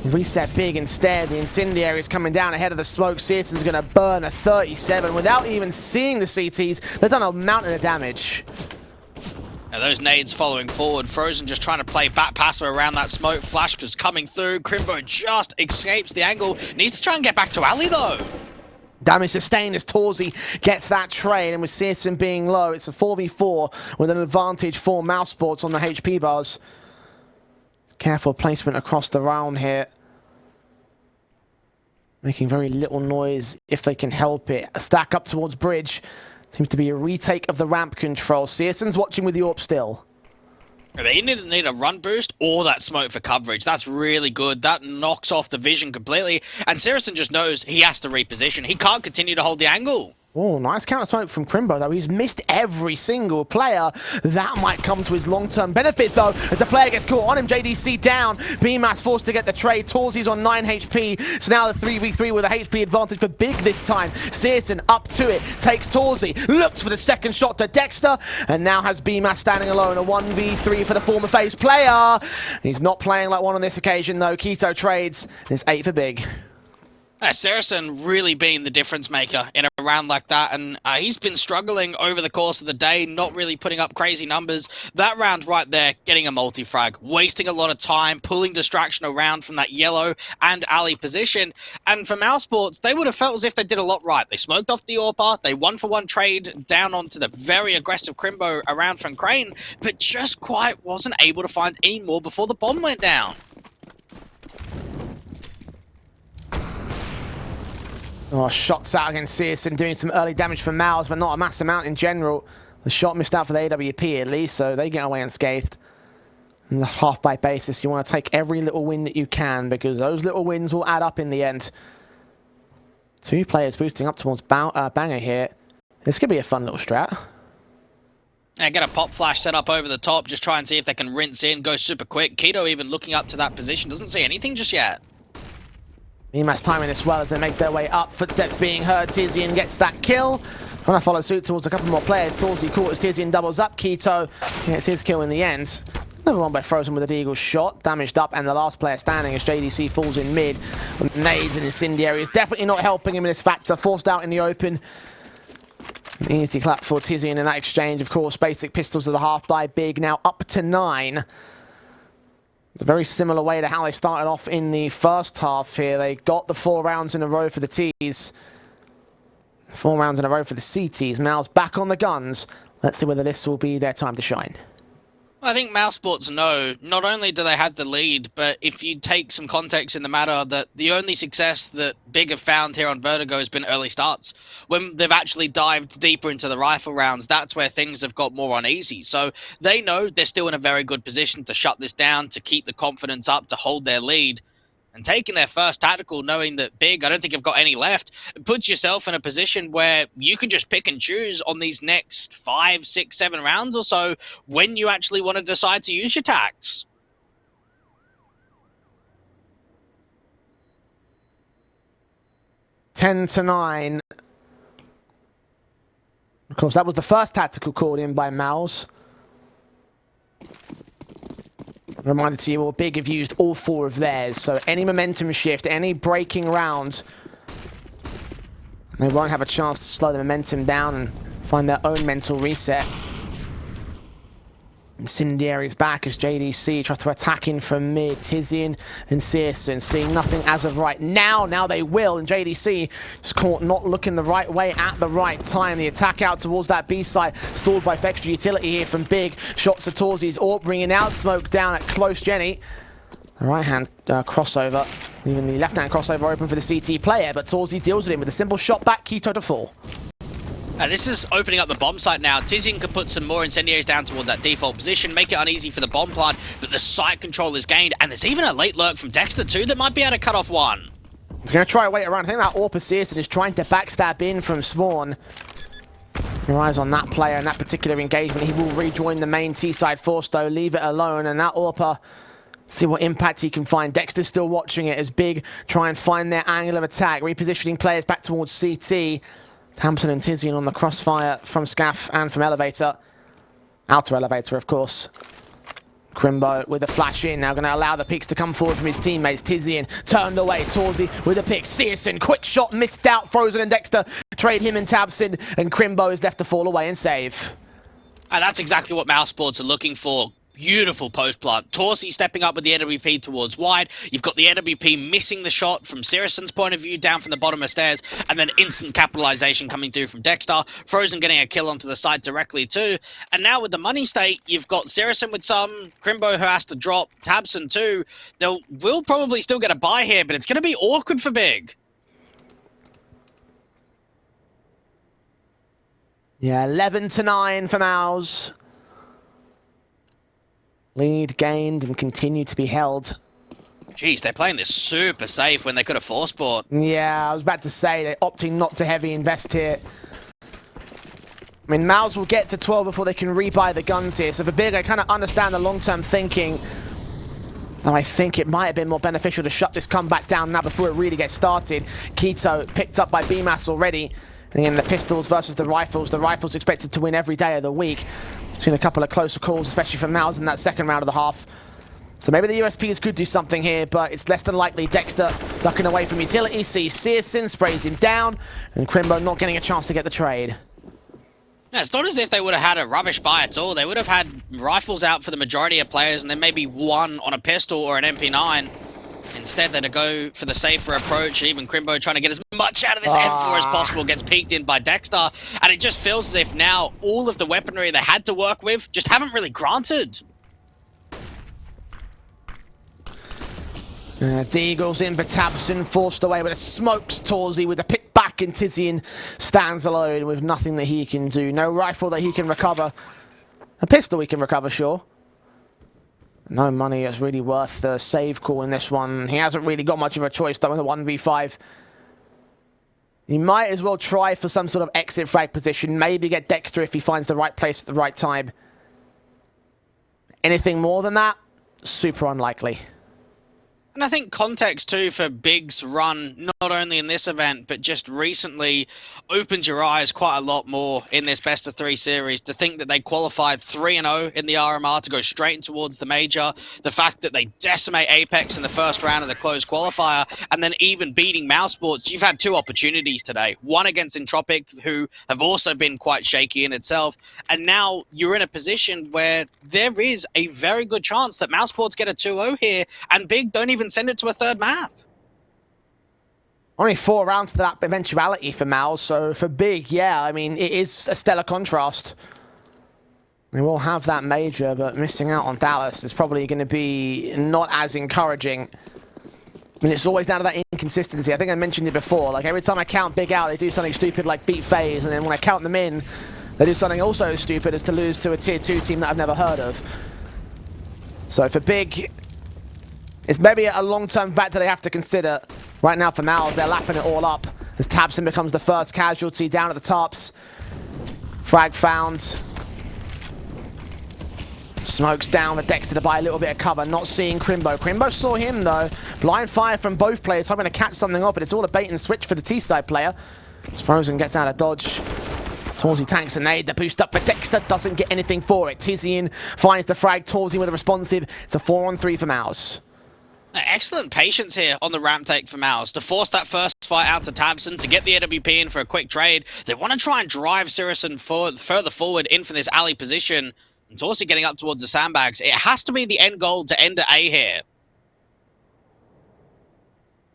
Reset Big instead. The incendiary is coming down ahead of the smoke. CSGO's going to burn a 37 without even seeing the CTs. They've done a mountain of damage. Now those nades following forward. Frozen just trying to play back passer around that smoke. Flash is coming through. Crimbo just escapes the angle. Needs to try and get back to Ali though. Damage sustained as torzsi gets that trade, and with CSGO being low, it's a 4v4 with an advantage for MOUZ Sports on the HP bars. Careful placement across the round here. Making very little noise if they can help it. A stack up towards bridge. Seems to be a retake of the ramp control. CSGO's watching with the AWP still. They either need a run boost or that smoke for coverage. That's really good. That knocks off the vision completely. And CSGO just knows he has to reposition. He can't continue to hold the angle. Oh, nice counter smoke from Crimbo, though. He's missed every single player. That might come to his long-term benefit, though, as the player gets caught on him. JDC down. BMAS forced to get the trade. torzsi's on 9 HP. So now the 3v3 with a HP advantage for Big this time. CSGO up to it. Takes torzsi. Looks for the second shot to Dexter. And now has BMAS standing alone. A 1v3 for the former FaZe player. He's not playing like one on this occasion, though. Keto trades. It's 8 for Big. CSGO really being the difference maker in a round like that, and he's been struggling over the course of the day, not really putting up crazy numbers. That round right there, getting a multi-frag, wasting a lot of time, pulling distraction around from that yellow and alley position. And for MOUZ Sports, they would have felt as if they did a lot right. They smoked off the AWPer, they 1-for-1 trade down onto the very aggressive Crimbo around from Crane, but just quite wasn't able to find any more before the bomb went down. Oh, shots out against CSGO, doing some early damage for MOUZ, but not a mass amount in general. The shot missed out for the AWP at least, so they get away unscathed. On the half-by basis, you want to take every little win that you can, because those little wins will add up in the end. 2 players boosting up towards Banger here. This could be a fun little strat. Yeah, get a pop flash set up over the top, just try and see if they can rinse in, go super quick. Keto even looking up to that position, doesn't see anything just yet. EMA's timing as well as they make their way up. Footsteps being heard, tiziaN gets that kill. Trying to follow suit towards a couple more players. torzsi caught as tiziaN doubles up. Keto gets his kill in the end. Another one by Frozen with a deagle shot. Damaged up, and the last player standing as JDC falls in mid. Nades and incendiary is definitely not helping him in this factor. Forced out in the open. An easy clap for tiziaN in that exchange. Of course, basic pistols of the half by Big now up to 9. It's a very similar way to how they started off in the first half here. They got the 4 rounds in a row for the T's. 4 rounds in a row for the CTs. MOUZ back on the guns. Let's see whether this will be their time to shine. I think MOUZ Sports know, not only do they have the lead, but if you take some context in the matter that the only success that Big have found here on Vertigo has been early starts. When they've actually dived deeper into the rifle rounds, that's where things have got more uneasy. So they know they're still in a very good position to shut this down, to keep the confidence up, to hold their lead. And taking their first tactical, knowing that Big, I don't think you've got any left, puts yourself in a position where you can just pick and choose on these next 5, 6, 7 rounds or so when you actually want to decide to use your tacks. Ten to 9. Of course, that was the first tactical called in by MOUZ. Reminder to you all, Big have used all 4 of theirs, so any momentum shift, any breaking round, they won't have a chance to slow the momentum down and find their own mental reset. Incendiary's back as JDC tries to attack in from mid. tiziaN and CSGO seeing nothing as of right now. Now they will, and JDC just caught not looking the right way at the right time. The attack out towards that B side, stalled by extra utility here from Big. Shots to torzsi's AWP, bringing out smoke down at close Jenny. The right-hand crossover, leaving the left-hand crossover open for the CT player, but torzsi deals with him with a simple shot back, Keto to fall. This is opening up the bomb site now. tiziaN can put some more incendiaries down towards that default position, make it uneasy for the bomb plant, but the site control is gained, and there's even a late lurk from Dexter too that might be able to cut off one. He's going to try to wait around. I think that AWP assist is trying to backstab in from spawn. Your eyes on that player in that particular engagement. He will rejoin the main T-side force though, leave it alone, and that AWP, see what impact he can find. Dexter's still watching it as Big try and find their angle of attack, repositioning players back towards CT. tabseN and tiziaN on the crossfire from Scaff and from Elevator. Outer Elevator, of course. Crimbo with a flash in, now going to allow the picks to come forward from his teammates. tiziaN turned away, torzsi with a pick. CSGO, quick shot, missed out. Frozen and Dexter trade him and tabseN, and Crimbo is left to fall away and save. And that's exactly what MOUZ Sports are looking for. Beautiful post plant. torzsi stepping up with the AWP towards wide. You've got the AWP missing the shot from Saracen's point of view down from the bottom of stairs, and then instant capitalization coming through from Dexter. Frozen getting a kill onto the side directly too. And now with the money state, you've got Saracen with some, Crimbo who has to drop, tabseN too. Will probably still get a buy here, but it's going to be awkward for Big. Yeah, 11 to 9 for MOUZ. Lead gained and continued to be held. Jeez, they're playing this super safe when they could have force bought. Yeah, I was about to say, they're opting not to heavy invest here. I mean, MOUZ will get to 12 before they can rebuy the guns here. So for Big, I kind of understand the long-term thinking. Though I think it might have been more beneficial to shut this comeback down now before it really gets started. Keto picked up by BMAS already. And again, the pistols versus the rifles. The rifles expected to win every day of the week. Seen a couple of closer calls, especially from MOUZ in that second round of the half. So maybe the USPs could do something here, but it's less than likely. Dexter ducking away from utility, sees CSGO, sprays him down, and Crimbo not getting a chance to get the trade. Yeah, it's not as if they would have had a rubbish buy at all. They would have had rifles out for the majority of players, and then maybe one on a pistol or an MP9. Instead, they'd go for the safer approach, and even Crimbo trying to get as much out of this M4 as possible gets peeked in by Dexter, and it just feels as if now all of the weaponry they had to work with just haven't really granted. Deagle's in for tabseN, forced away with a smokes. torzsi with a pick back back, and tiziaN stands alone with nothing that he can do. No rifle that he can recover. A pistol he can recover, sure. No money is really worth the save call in this one. He hasn't really got much of a choice though in the 1v5. He might as well try for some sort of exit frag position. Maybe get Dexter if he finds the right place at the right time. Anything more than that, super unlikely. And I think context too for Big's run, not only in this event, but just recently opened your eyes quite a lot more in this best of 3 series to think that they qualified 3-0 in the RMR to go straight towards the major. The fact that they decimate Apex in the first round of the closed qualifier, and then even beating MOUZ Sports. You've had 2 opportunities today. One against Entropic, who have also been quite shaky in itself. And now you're in a position where there is a very good chance that MOUZ Sports get a 2-0 here, and Big don't even send it to a 3rd map. Only 4 rounds to that eventuality for MOUZ, so for Big, yeah, I mean, it is a stellar contrast. They will have that major, but missing out on Dallas is probably going to be not as encouraging. I mean, it's always down to that inconsistency. I think I mentioned it before. Like, every time I count Big out, they do something stupid like beat FaZe, and then when I count them in, they do something also as stupid as to lose to a tier 2 team that I've never heard of. So for Big, it's maybe a long-term factor they have to consider. Right now for MOUZ, they're lapping it all up as tabseN becomes the first casualty down at the tops. Frag found. Smokes down the Dexter to buy a little bit of cover, not seeing Crimbo. Crimbo saw him though. Blind fire from both players, hoping to catch something up, but it's all a bait and switch for the T-side player. As Frozen gets out of dodge. torzsi tanks a nade, the boost up for Dexter, doesn't get anything for it. tiziaN finds the frag, torzsi with a responsive. It's a 4-on-3 for MOUZ. Excellent patience here on the ramp take for MOUZ to force that first fight out to tabseN to get the AWP in for a quick trade. They want to try and drive tiziaN further forward in for this alley position. And torzsi getting up towards the sandbags. It has to be the end goal to end at A here.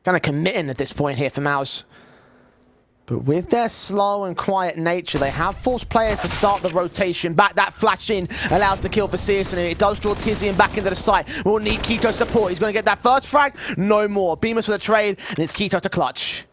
Kind of committing at this point here for MOUZ. But with their slow and quiet nature, they have forced players to start the rotation back. That flash in allows the kill for CSGO, and it does draw tiziaN back into the site. We'll need k1to support. He's going to get that first frag. No more. Beamers for the trade, and it's k1to to clutch.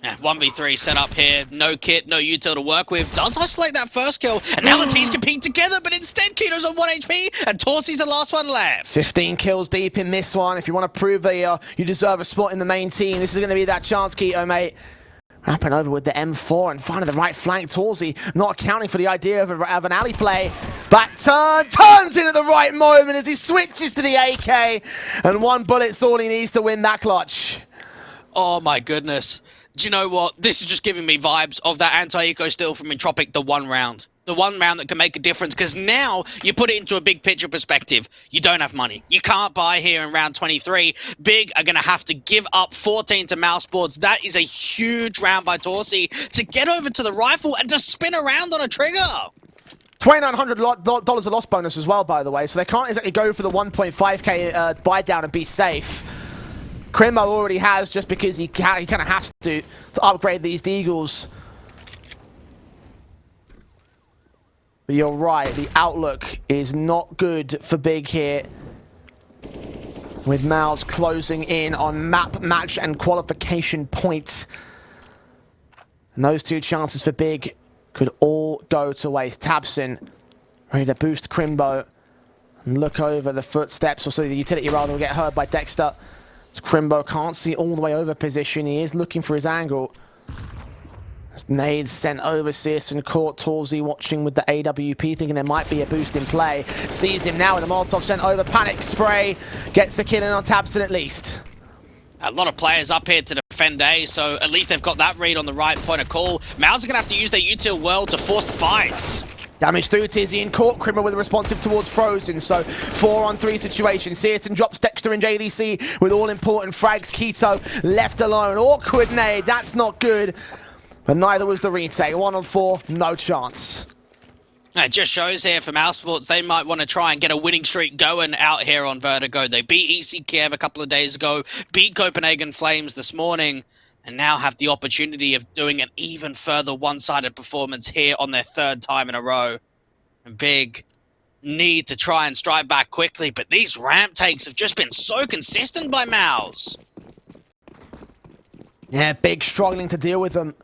Yeah, 1v3 set up here. No kit, no util to work with. Does isolate that first kill, and now the teams compete together, but instead k1to's on 1 HP, and torzsi's the last one left. 15 kills deep in this one. If you want to prove that you deserve a spot in the main team, this is going to be that chance, k1to, mate. Wrapping over with the M4 and finding the right flank. torzsi not accounting for the idea of an alley play. Back turn, turns in at the right moment as he switches to the AK. And 1 bullet's all he needs to win that clutch. Oh my goodness. Do you know what? This is just giving me vibes of that anti-eco steal from Entropic, the 1 round. The 1 round that can make a difference, because now you put it into a big picture perspective. You don't have money. You can't buy here in round 23. Big are going to have to give up 14 to MOUZ Sports. That is a huge round by torzsi to get over to the rifle and to spin around on a trigger. $2,900 a loss bonus as well, by the way, so they can't exactly go for the 1.5k buy down and be safe. Crimbo already has, just because he kind of has to upgrade these deagles. But you're right, the outlook is not good for Big here. With MOUZ closing in on map, match, and qualification point. And those 2 chances for Big could all go to waste. tabseN ready to boost Crimbo. And look over the footsteps, or so the utility rather, will get heard by Dexter. So Crimbo can't see all the way over position. He is looking for his angle. Nades sent over, CSGO caught. torzsi watching with the AWP, thinking there might be a boost in play. Sees him now with the Molotov sent over. Panic spray. Gets the kill in on tabseN at least. A lot of players up here to defend A, so at least they've got that read on the right point of call. MOUZ are going to have to use their util well to force the fights. Damage through tiziaN, caught Crimbo with a responsive towards Frozen, so 4-on-3 situation. CSGO drops Dexter and JDC with all-important frags. k1to left alone. Awkward nade, that's not good. But neither was the retake. 1-on-4, no chance. It just shows here for MOUZ Sports, they might want to try and get a winning streak going out here on Vertigo. They beat EC Kiev a couple of days ago, beat Copenhagen Flames this morning, and now have the opportunity of doing an even further one-sided performance here on their 3rd time in a row. And Big need to try and strike back quickly, but these ramp takes have just been so consistent by MOUZ. Yeah, Big struggling to deal with them.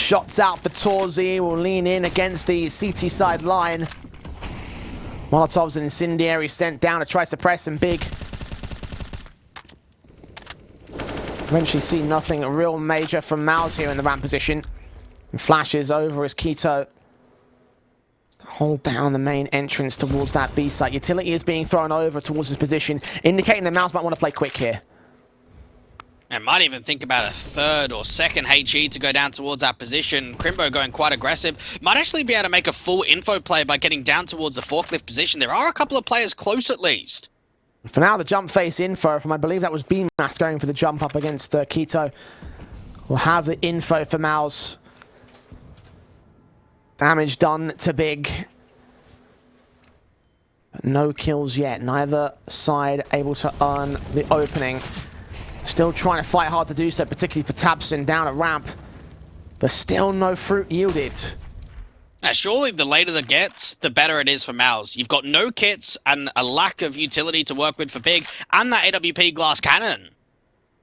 Shots out for torzsi, will lean in against the CT side line. Molotov's an incendiary sent down to try to suppress, and Big eventually see nothing real major from MOUZ here in the ramp position. And flashes over as Quito hold down the main entrance towards that B site. Utility is being thrown over towards his position, indicating that MOUZ might want to play quick here. And might even think about a third or second HE to go down towards that position. Crimbo going quite aggressive. Might actually be able to make a full info play by getting down towards the forklift position. There are a couple of players close at least. For now, the jump face info from, I believe that was BMAS going for the jump up against Quito. We'll have the info for MOUZ. Damage done to Big. But no kills yet. Neither side able to earn the opening. Still trying to fight hard to do so, particularly for tabseN down at ramp. But still no fruit yielded. Now, surely the later the gets, the better it is for MOUZ. You've got no kits and a lack of utility to work with for Big, and that AWP glass cannon.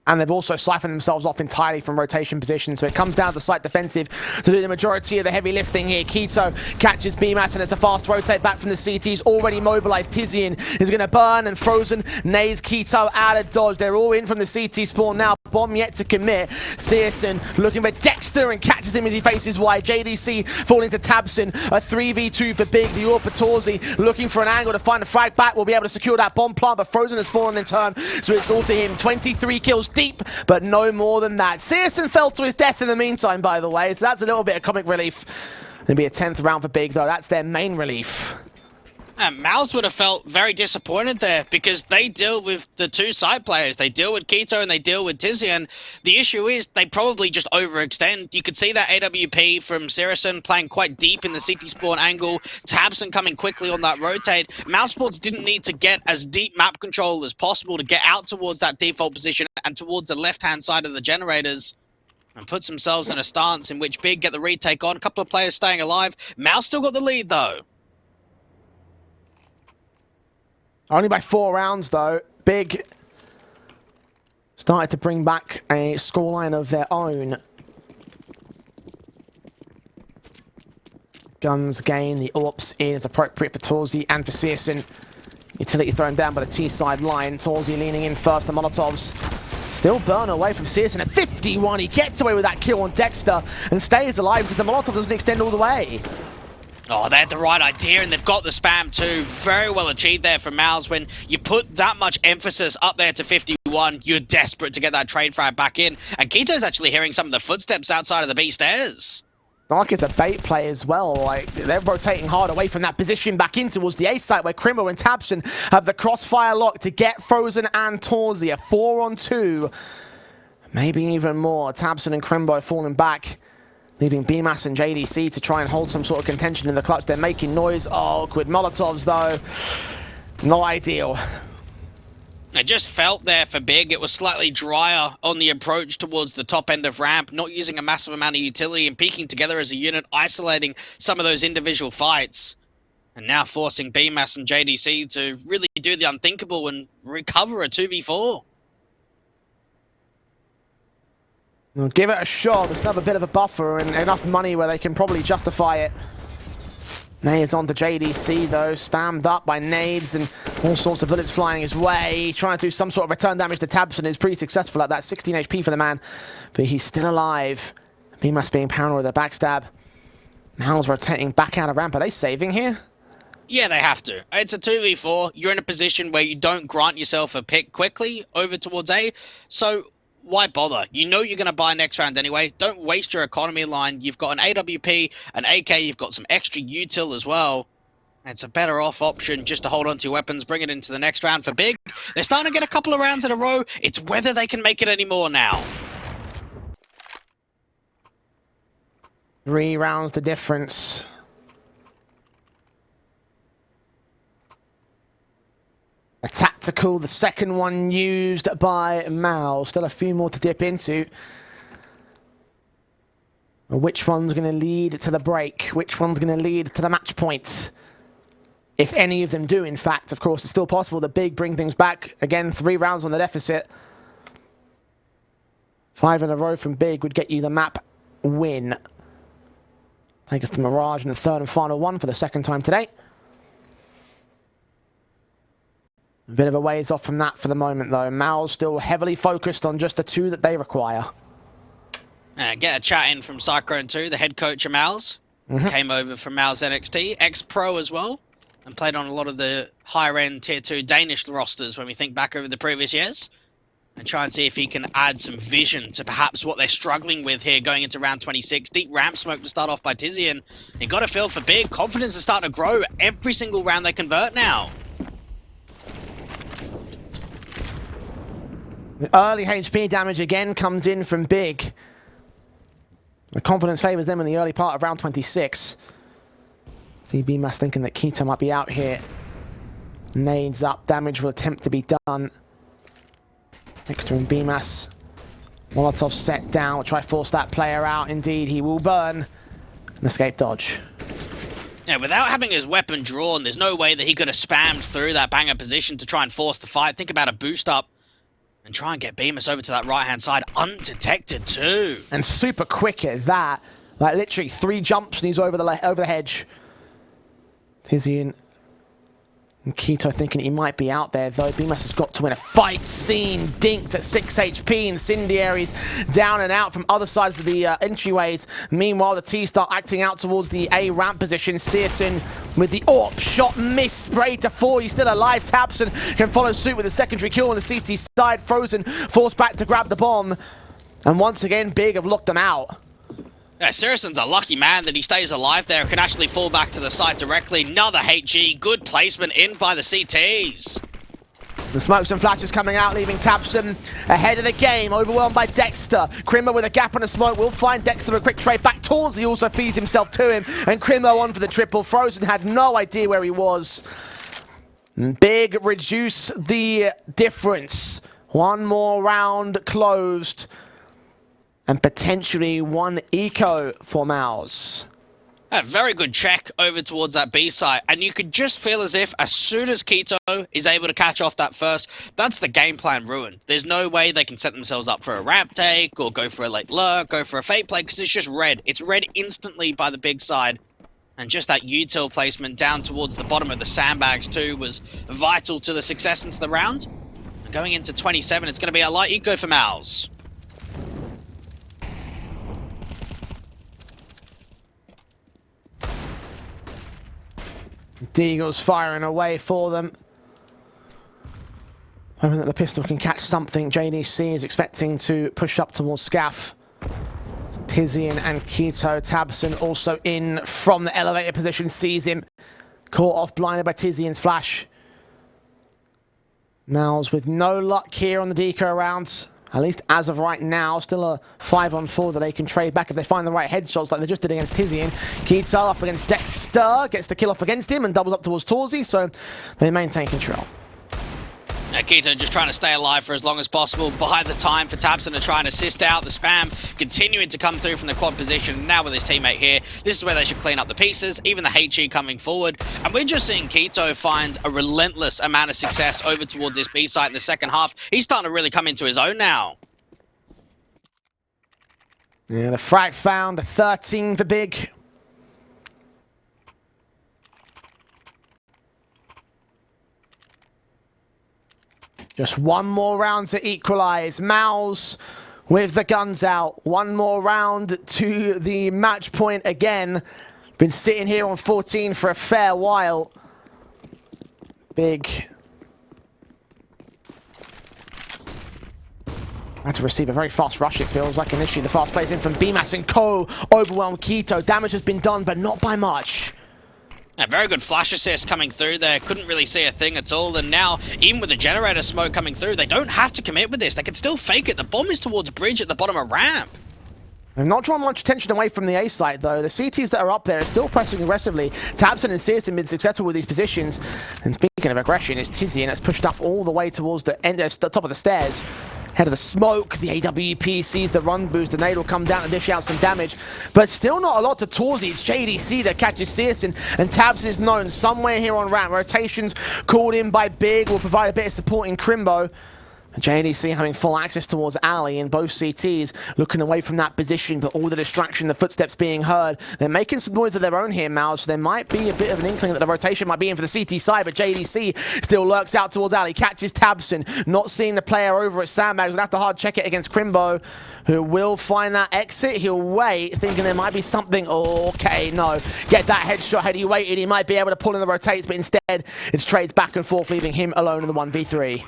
And they've also siphoned themselves off entirely from rotation position, so it comes down to the site defensive to do the majority of the heavy lifting here. Quito catches BMAS, and it's a fast rotate back from the CTs, already mobilized. tiziaN is going to burn, and Frozen nades Quito out of dodge. They're all in from the CT spawn now. Bomb yet to commit. CSGO looking for Dexter and catches him as he faces wide. JDC falling to tabseN. A 3v2 for Big. The AWP torzsi looking for an angle to find a frag back. Will be able to secure that bomb plant, but Frozen has fallen in turn, so it's all to him. 23 kills deep, but no more than that. CSGO fell to his death in the meantime, by the way, so that's a little bit of comic relief. It'll be a 10th round for Big, though. That's their main relief. And MOUZ would have felt very disappointed there because they deal with the two side players. They deal with Quito and they deal with tiziaN. The issue is they probably just overextend. You could see that AWP from CSGO playing quite deep in the CT spawn angle. tabseN coming quickly on that rotate. MOUZ Sports didn't need to get as deep map control as possible to get out towards that default position and towards the left-hand side of the generators. And puts themselves in a stance in which Big get the retake on. A couple of players staying alive. MOUZ still got the lead, though. Only by 4 rounds, though. Big started to bring back a scoreline of their own. Guns gain, the AWPs is appropriate for torzsi and for CSGO. Utility thrown down by the T-side line. torzsi leaning in first, the Molotovs still burn away from CSGO. At 51, he gets away with that kill on Dexter and stays alive because the Molotov doesn't extend all the way. Oh, they had the right idea, and they've got the spam too. Very well achieved there from MOUZ. When you put that much emphasis up there to 51, you're desperate to get that trade frag back in. And Quito's actually hearing some of the footsteps outside of the B stairs. Dark is a bait play as well. Like, they're rotating hard away from that position back in towards the A site where Crimbo and tabseN have the crossfire lock to get Frozen and torzsi. A 4-on-2. Maybe even more. tabseN and Crimbo falling back, leaving BMAS and JDC to try and hold some sort of contention in the clutch. They're making noise. Oh, quid Molotovs, though. Not ideal. It just felt there for Big. It was slightly drier on the approach towards the top end of ramp, not using a massive amount of utility and peaking together as a unit, isolating some of those individual fights. And now forcing BMAS and JDC to really do the unthinkable and recover a 2v4. They'll give it a shot. They still have a bit of a buffer and enough money where they can probably justify it. Nades onto JDC, though, spammed up by nades and all sorts of bullets flying his way. Trying to do some sort of return damage to tabseN is pretty successful at that. 16 HP for the man, but he's still alive. BMAS being paranoid with a backstab. MOUZ rotating back out of ramp. Are they saving here? Yeah, they have to. It's a 2v4. You're in a position where you don't grant yourself a pick quickly over towards A, so why bother? You know you're going to buy next round anyway. Don't waste your economy line. You've got an AWP, an AK, you've got some extra util as well. It's a better off option just to hold on to your weapons, bring it into the next round for Big. They're starting to get a couple of rounds in a row. It's whether they can make it anymore now. 3 rounds the difference. A tactical, the second one used by MOUZ. Still a few more to dip into. Which one's going to lead to the break? Which one's going to lead to the match point? If any of them do, in fact. Of course, it's still possible that Big bring things back. Again, 3 rounds on the deficit. 5 in a row from Big would get you the map win. Take us to Mirage in the third and final one for the second time today. A bit of a ways off from that for the moment, though. MOUZ still heavily focused on just the two that they require. Get a chat in from Cyclone 2, the head coach of MOUZ. Came over from MOUZ NXT, ex-pro as well, and played on a lot of the higher-end Tier 2 Danish rosters when we think back over the previous years. And try and see if he can add some vision to perhaps what they're struggling with here going into round 26. Deep ramp smoke to start off by tiziaN. He got a feel for big. Confidence is starting to grow every single round they convert now. The early HP damage again comes in from Big. The confidence favours them in the early part of round 26. See bMOUZ thinking that k1to might be out here. Nades up, damage will attempt to be done. Hector and bMOUZ. Molotov set down, will try to force that player out. Indeed, he will burn. An escape dodge. Yeah, without having his weapon drawn, there's no way that he could have spammed through that banger position to try and force the fight. Think about a boost up and try and get bMOUZ over to that right-hand side, undetected too. And super quick at that. Like literally 3 jumps and he's over the hedge. tiziaN and k1to thinking he might be out there, though. bMOUZ has got to win a fight scene. Dinked at 6 HP. Incendiaries down and out from other sides of the entryways. Meanwhile, the T start acting out towards the A ramp position. CSGO with the AWP shot miss. Spray to 4. He's still alive. tabseN can follow suit with a secondary kill on the CT side. Frozen forced back to grab the bomb. And once again, Big have locked them out. Yeah, CSGO's a lucky man that he stays alive there, can actually fall back to the side directly. Another HG, good placement in by the CTs. The smokes and flashes coming out, leaving tabseN ahead of the game, overwhelmed by Dexter. Crimbo with a gap on a smoke will find Dexter a quick trade back. torzsi also feeds himself to him, and Crimbo on for the triple. Frozen had no idea where he was. Big reduce the difference. One more round closed. And potentially one eco for MOUZ. A very good check over towards that B site, and you could just feel as if as soon as k1to is able to catch off that first, that's the game plan ruined. There's no way they can set themselves up for a ramp take, or go for a late lurk, go for a fake play, because it's just red. It's red instantly by the big side. And just that util placement down towards the bottom of the sandbags too was vital to the success into the round. And going into 27, it's going to be a light eco for MOUZ. Deagle's firing away for them. Hoping that the pistol can catch something. JDC is expecting to push up towards Scaff. tiziaN and k1to. tabseN also in from the elevator position, sees him. Caught off blinded by tiziaN's flash. MOUZ with no luck here on the deco round. At least as of right now, still a 5-on-4 that they can trade back if they find the right headshots like they just did against tiziaN. k1to up against Dexter, gets the kill off against him and doubles up towards torzsi, so they maintain control. Yeah, the frag found, a 13 for Big. Just one more round to equalize. MOUZ with the guns out. One more round to the match point again. Been sitting here on 14 for a fair while. Big. Had to receive a very fast rush, it feels like initially. The fast plays in from bMOUZ and co. Overwhelmed k1to. Damage has been done, but not by much. A very good flash assist coming through there. Couldn't really see a thing at all. And now, even with the generator smoke coming through, they don't have to commit with this. They can still fake it. The bomb is towards bridge at the bottom of ramp. They've not drawn much attention away from the A site, though. The CTs that are up there are still pressing aggressively. tabseN and CSGO have been successful with these positions. And speaking of aggression, it's tiziaN that's pushed up all the way towards the end, top of the stairs. Head of the smoke, the AWP sees the run boost, the nade will come down and dish out some damage. But still not a lot to torzsi. It's JDC that catches CSGO, and tabseN is known somewhere here on ramp. Rotations called in by Big will provide a bit of support in Crimbo. JDC having full access towards Ali, and both CTs looking away from that position, but all the distraction, the footsteps being heard. They're making some noise of their own here, MOUZ, so there might be a bit of an inkling that the rotation might be in for the CT side, but JDC still lurks out towards Ali, catches tabseN, not seeing the player over at Sandbags. We'll have to hard check it against Crimbo, who will find that exit. He'll wait, thinking there might be something. Okay, no. Get that headshot. Had he waited, he might be able to pull in the rotates, but instead, it's trades back and forth, leaving him alone in the 1v3.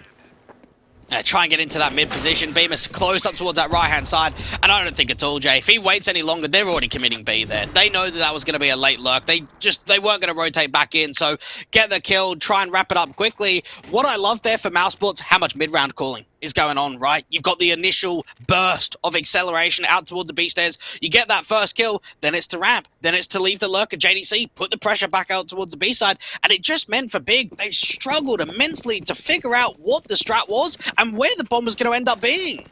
Try and get into that mid position. Bemis close up towards that right-hand side. And I don't think at all, Jay. If he waits any longer, they're already committing B there. They know that that was going to be a late lurk. They weren't going to rotate back in. So get the kill, try and wrap it up quickly. What I love there for MOUZ Sports, how much mid-round calling is going on, right? You've got the initial burst of acceleration out towards the B stairs. You get that first kill, then it's to ramp. Then it's to leave the lurk at JDC, put the pressure back out towards the B side. And it just meant for Big, they struggled immensely to figure out what the strat was and where the bomb was going to end up being.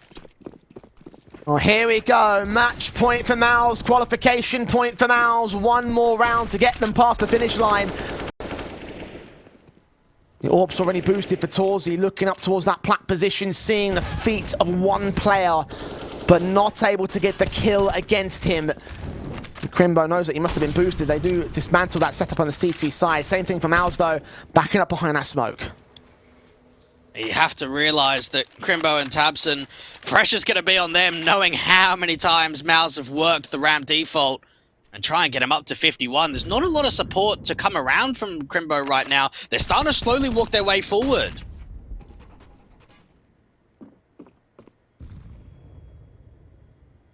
Well, here we go. Match point for MOUZ. Qualification point for MOUZ. One more round to get them past the finish line. The orb's already boosted for torzsi, looking up towards that plat position, seeing the feet of one player, but not able to get the kill against him. Crimbo knows that he must have been boosted. They do dismantle that setup on the CT side. Same thing for MOUZ, though, backing up behind that smoke. You have to realize that Crimbo and tabseN, pressure's going to be on them, knowing how many times MOUZ have worked the ramp default and try and get him up to 51. There's not a lot of support to come around from Crimbo right now. They're starting to slowly walk their way forward.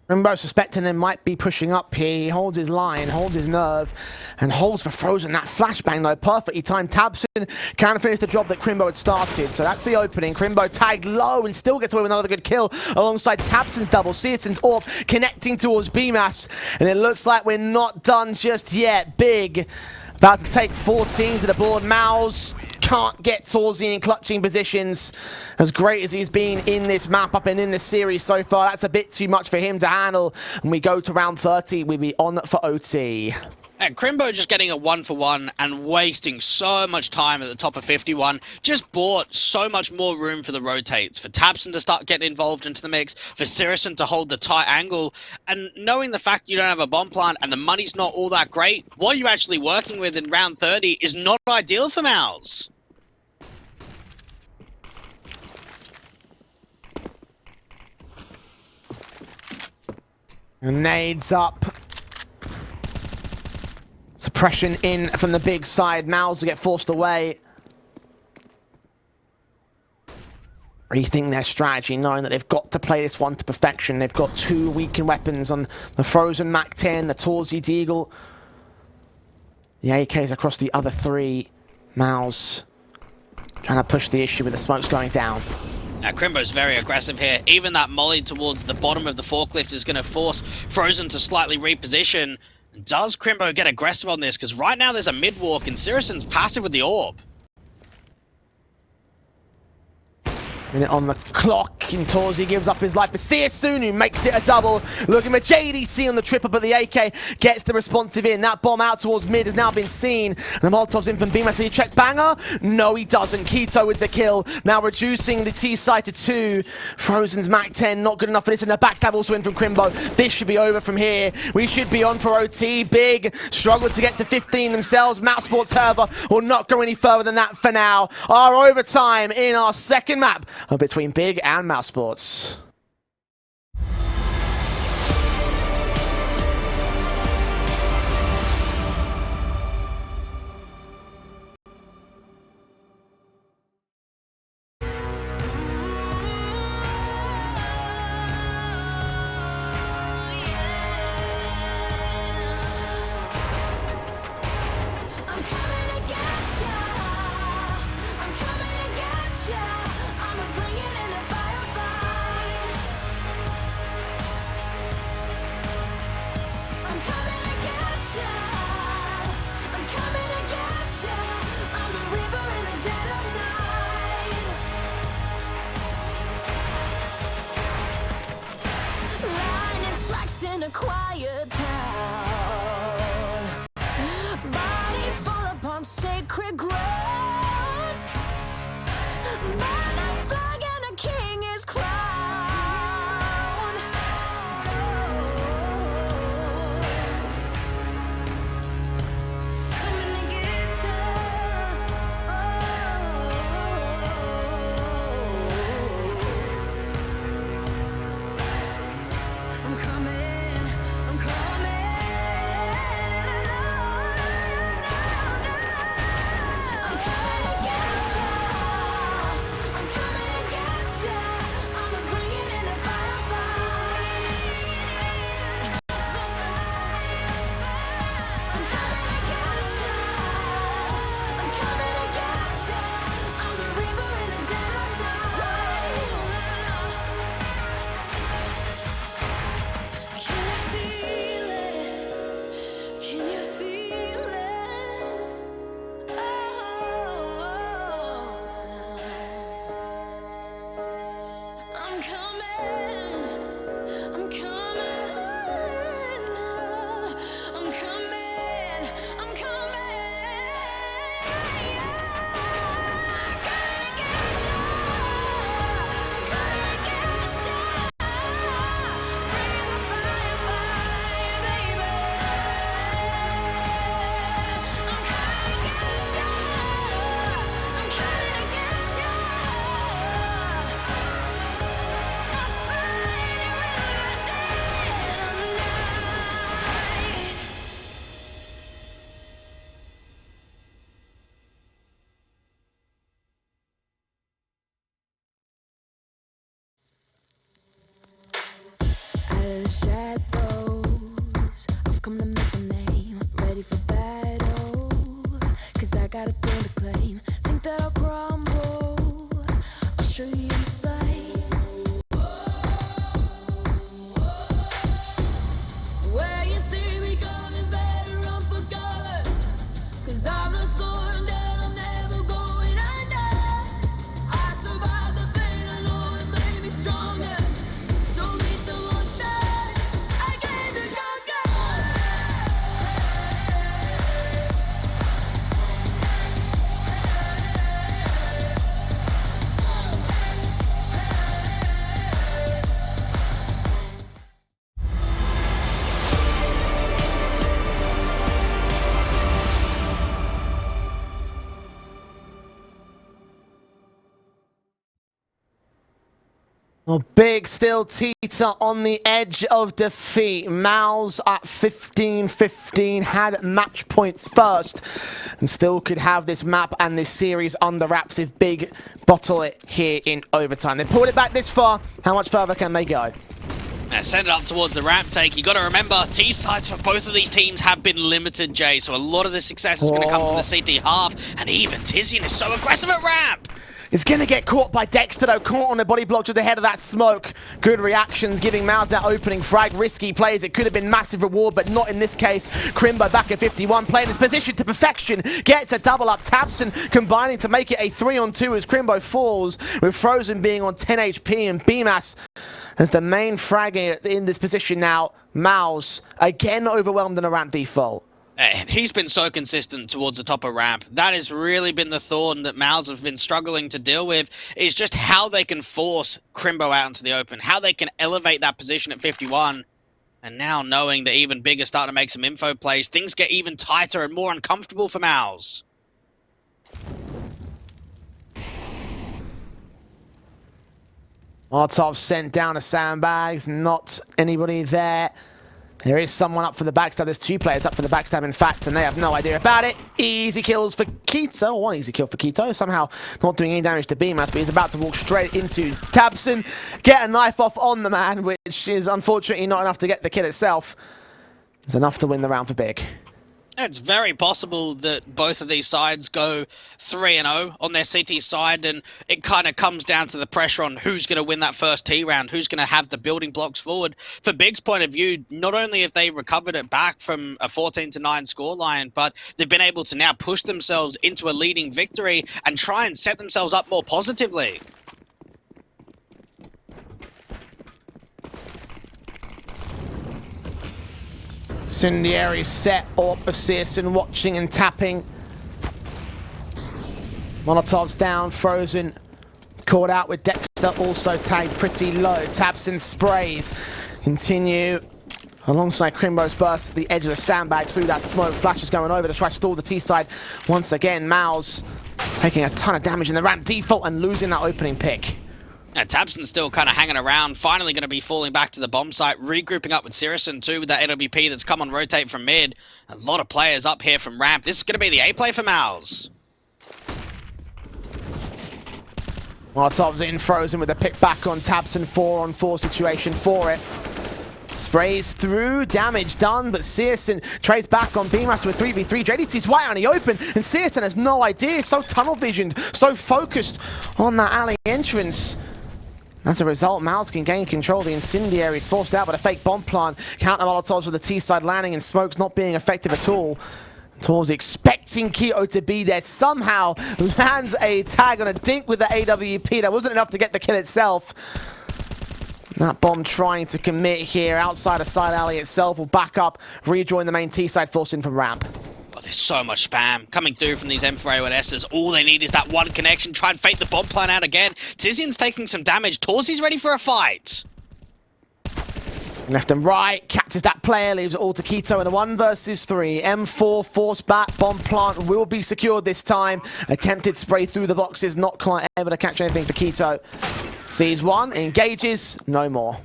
Crimbo suspecting they might be pushing up here. He holds his line, holds his nerve, and holds for Frozen. That flashbang, though, perfectly timed. tabseN can finish the job that Crimbo had started. So that's the opening. Crimbo tagged low and still gets away with another good kill alongside tabseN's double. CSGO's orb connecting towards BMAS. And it looks like we're not done just yet. Big about to take 14 to the board. MOUZ can't get torzsi in clutching positions. As great as he's been in this map up and in this series so far, that's a bit too much for him to handle. And we go to round 30, we'll be on for OT. And Crimbo just getting a 1-for-1 and wasting so much time at the top of 51 just bought so much more room for the rotates, for tabseN to start getting involved into the mix, for tiziaN to hold the tight angle, and knowing the fact you don't have a bomb plant and the money's not all that great, what you're actually working with in round 30 is not ideal for MOUZ. Nades up. Suppression in from the big side. MOUZ will get forced away. Rethink their strategy, knowing that they've got to play this one to perfection. They've got two weakened weapons on the Frozen MAC-10, the torzsi Deagle. The AKs across the other three. MOUZ trying to push the issue with the smokes going down. Now, Crimbo's very aggressive here. Even that molly towards the bottom of the forklift is going to force Frozen to slightly reposition. Does Crimbo get aggressive on this? Because right now there's a mid-walk and tiziaN's passive with the orb. Minute on the clock, and torzsi gives up his life for CSGO, who makes it a double. Looking for JDC on the trip up, but the AK gets the responsive in. That bomb out towards mid has now been seen. And the Molotov's in from BMAS. Does he check banger? No, he doesn't. Keto with the kill. Now reducing the T side to 2. Frozen's MAC-10, not good enough for this. And the backstab also in from Crimbo. This should be over from here. We should be on for OT. Big struggle to get to 15 themselves. MOUZ Sports, however, will not go any further than that for now. Our overtime in our second map between Big and MOUZ Sports. In a quiet town, bodies fall upon sacred ground. By the flag and a king of the shadows, I've come to make a name. Ready for battle, cause I got a thing to claim. Think that I'll crumble, I'll show you a mistake. Where you see me coming, better run for cover, cause I'm not soaring down, I'm never going under. I survived the pain, I know it made me stronger. So meet the monster, I came to conquer. Well, big still Tita on the edge of defeat. MOUZ at 15-15 had match point first and still could have this map and this series under wraps if Big bottle it here in overtime. They pulled it back this far. How much further can they go? Now send it up towards the ramp take. You got to remember, T sides for both of these teams have been limited, Jay. So a lot of the success is going to come from the CT half, and even tiziaN is so aggressive at ramp. Is going to get caught by Dexter, though. Caught on the body block to the head of that smoke. Good reactions, giving MOUZ that opening frag. Risky plays. It could have been massive reward, but not in this case. Crimbo back at 51, playing his position to perfection. Gets a double up. tabseN combining to make it a 3-on-2 as Crimbo falls, with Frozen being on 10 HP and BMAS as the main frag in this position now. MOUZ again overwhelmed in a ramp default. He's been so consistent towards the top of ramp. That has really been the thorn that MOUZ have been struggling to deal with, is just how they can force Crimbo out into the open, how they can elevate that position at 51. And now knowing that even Big is starting to make some info plays, things get even tighter and more uncomfortable for MOUZ. Molotov sent down to sandbags, not anybody there. There is someone up for the backstab. There's two players up for the backstab, in fact, and they have no idea about it. Easy kills for Keto. One easy kill for Keto. Somehow not doing any damage to BMAS, but he's about to walk straight into tabseN. Get a knife off on the man, which is unfortunately not enough to get the kill itself. It's enough to win the round for Big. It's very possible that both of these sides go 3-0 on their CT side, and it kind of comes down to the pressure on who's going to win that first T round, who's going to have the building blocks forward. For Big's point of view, not only have they recovered it back from a 14-9 scoreline, but they've been able to now push themselves into a leading victory and try and set themselves up more positively. Incendiary set up assist and watching and tapping. Molotov's down, Frozen caught out with Dexter, also tagged pretty low. tabseN sprays continue alongside Crimbo's burst at the edge of the sandbags through that smoke. Flash is going over to try to stall the T side once again. MOUZ taking a ton of damage in the ramp default and losing that opening pick. tabseN's still kind of hanging around, finally going to be falling back to the bomb site, regrouping up with tiziaN too, with that AWP that's come on rotate from mid. A lot of players up here from ramp. This is going to be the A play for MOUZ. Molotov's in, Frozen with a pick back on tabseN, 4-on-4 situation for it. Sprays through, damage done, but tiziaN trades back on BMAS with 3v3. JDC's wide on the open, and tiziaN has no idea. So tunnel visioned, so focused on that alley entrance. As a result, MOUZ can gain control. The Incendiary is forced out by a fake bomb plant. Counter Molotovs with the T side landing and smokes not being effective at all. torzsi expecting Keto to be there. Somehow lands a tag on a dink with the AWP. That wasn't enough to get the kill itself. That bomb trying to commit here outside of side alley itself will back up, rejoin the main T side, forcing from ramp. Oh, there's so much spam coming through from these M4A1Ss. All they need is that one connection. Try and fake the bomb plan out again. tiziaN's taking some damage. torzsi's ready for a fight. Left and right, captures that player, leaves it all to Keto in a 1 versus 3. M4 force back, bomb plant will be secured this time. Attempted spray through the boxes, not quite able to catch anything for Keto. Sees one, engages, no more.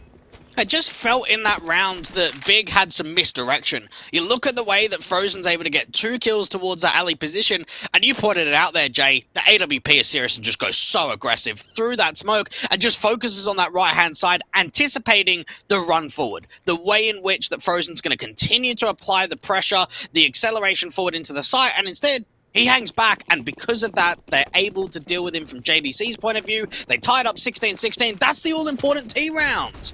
I just felt in that round that Big had some misdirection. You look at the way that Frozen's able to get 2 kills towards that alley position, and you pointed it out there, Jay. The AWP of CSGO just goes so aggressive through that smoke and just focuses on that right-hand side, anticipating the run forward. The way in which that Frozen's going to continue to apply the pressure, the acceleration forward into the site, and instead, he hangs back, and because of that, they're able to deal with him from JDC's point of view. They tied up 16-16. That's the all-important T round.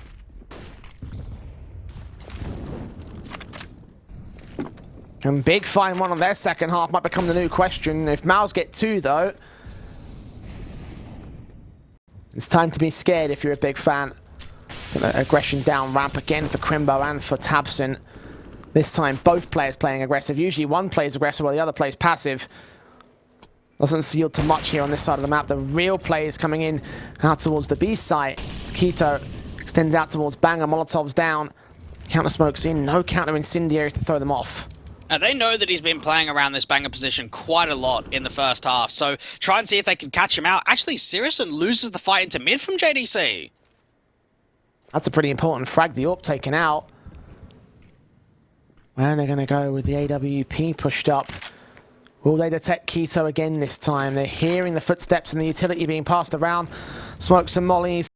Can Big find one on their second half might become the new question. If MOUZ get 2, though, it's time to be scared if you're a Big fan. Aggression down ramp again for Crimbo and for tabseN. This time, both players playing aggressive. Usually one plays aggressive while the other plays passive. Doesn't yield to much here on this side of the map. The real play is coming in out towards the B site. It's Keto. Extends out towards Banger. Molotov's down. Counter smokes in. No counter incendiaries to throw them off. Now, they know that he's been playing around this Banger position quite a lot in the first half, so try and see if they can catch him out. Actually, tiziaN loses the fight into mid from JDC. That's a pretty important frag. The AWP taken out. Where are they going to go with the AWP pushed up? Will they detect Keto again this time? They're hearing the footsteps and the utility being passed around. Smoke some mollies.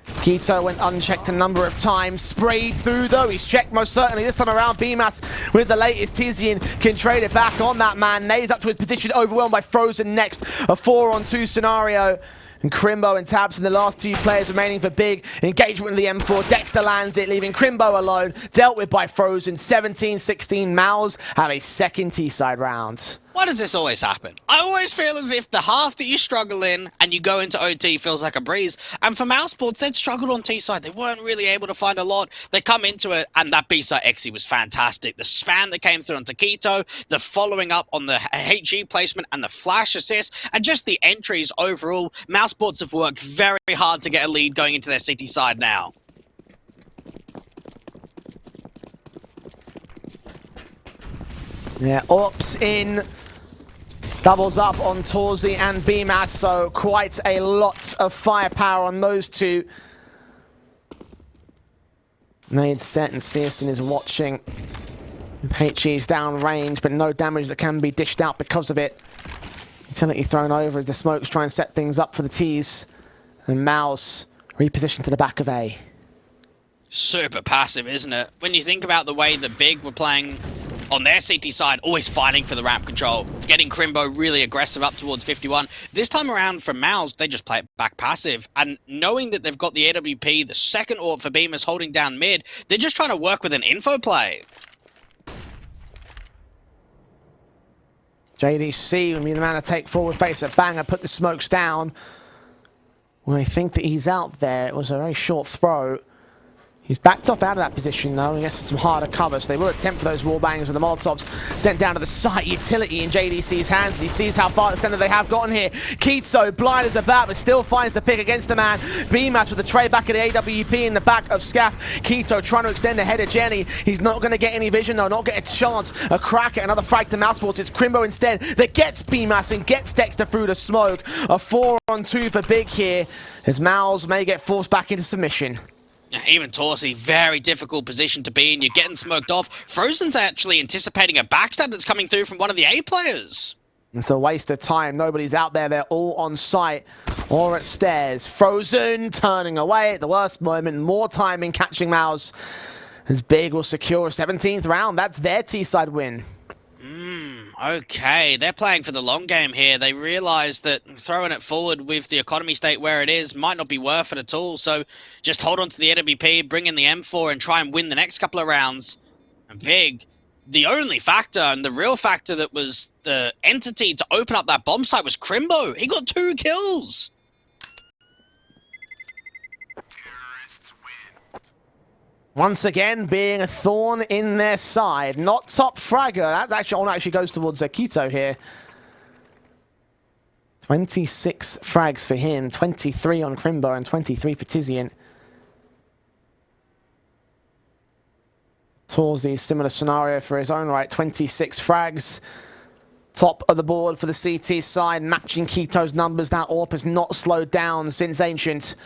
Keto went unchecked a number of times. Sprayed through though. He's checked most certainly. This time around, BMAS with the latest. tiziaN can trade it back on that man. Nays up to his position. Overwhelmed by Frozen next. A 4-on-2 scenario. And Crimbo and tabseN, the last 2 players remaining for Big. Engagement with the M4. Dexter lands it, leaving Crimbo alone. Dealt with by Frozen. 17-16. MOUZ have a second T-side round. Why does this always happen? I always feel as if the half that you struggle in and you go into OT feels like a breeze. And for MOUZ Sports, they'd struggled on T-side. They weren't really able to find a lot. They come into it, and that B-side Exi was fantastic. The span that came through onto Keto, the following up on the HG placement and the flash assist, and just the entries overall. MOUZ Sports have worked very hard to get a lead going into their city side now. Yeah, AWP's in. Doubles up on torzsi and BMAS, so quite a lot of firepower on those 2. Nade set and tiziaN is watching. HG's down range, but no damage that can be dished out because of it. Utility thrown over as the smokes try and set things up for the T's. And MOUZ repositioned to the back of A. Super passive, isn't it? When you think about the way that Big were playing on their CT side, always fighting for the ramp control, getting Crimbo really aggressive up towards 51. This time around for MOUZ, they just play it back passive. And knowing that they've got the AWP, the second AWP for Beam is holding down mid, they're just trying to work with an info play. JDC will be the man to take forward face at Banger, put the smokes down. Well, I think that he's out there. It was a very short throw. He's backed off out of that position, though, and gets some harder cover, so they will attempt for those wall bangs with the Molotovs sent down to the site. Utility in JDC's hands. He sees how far extended they have gotten here. Keto, blind as a bat, but still finds the pick against the man. BMAS with the trade back of the AWP in the back of Scaff. Keto trying to extend ahead of Jenny. He's not going to get any vision, though, not get a chance. A crack at another frag to MOUZ Sports. It's Crimbo instead that gets BMAS and gets Dexter through the smoke. A 4-on-2 for Big here, as MOUZ may get forced back into submission. Even torzsi, very difficult position to be in. You're getting smoked off. Frozen's actually anticipating a backstab that's coming through from one of the A players. It's a waste of time. Nobody's out there. They're all on site or at stairs. Frozen turning away at the worst moment. More time in catching MOUZ, as Big will secure a 17th round. That's their T-side win. Okay, they're playing for the long game here. They realise that throwing it forward with the economy state where it is might not be worth it at all, so just hold on to the AWP, bring in the M4 and try and win the next couple of rounds. And Big, the only factor and the real factor that was the entity to open up that bomb site was Crimbo. He got 2 kills. Once again, being a thorn in their side. Not top fragger. That actually goes towards Keto here. 26 frags for him. 23 on Crimbo and 23 for tiziaN. torzsi, similar scenario for his own right. 26 frags. Top of the board for the CT side. Matching Keto's numbers. That AWP has not slowed down since Ancient.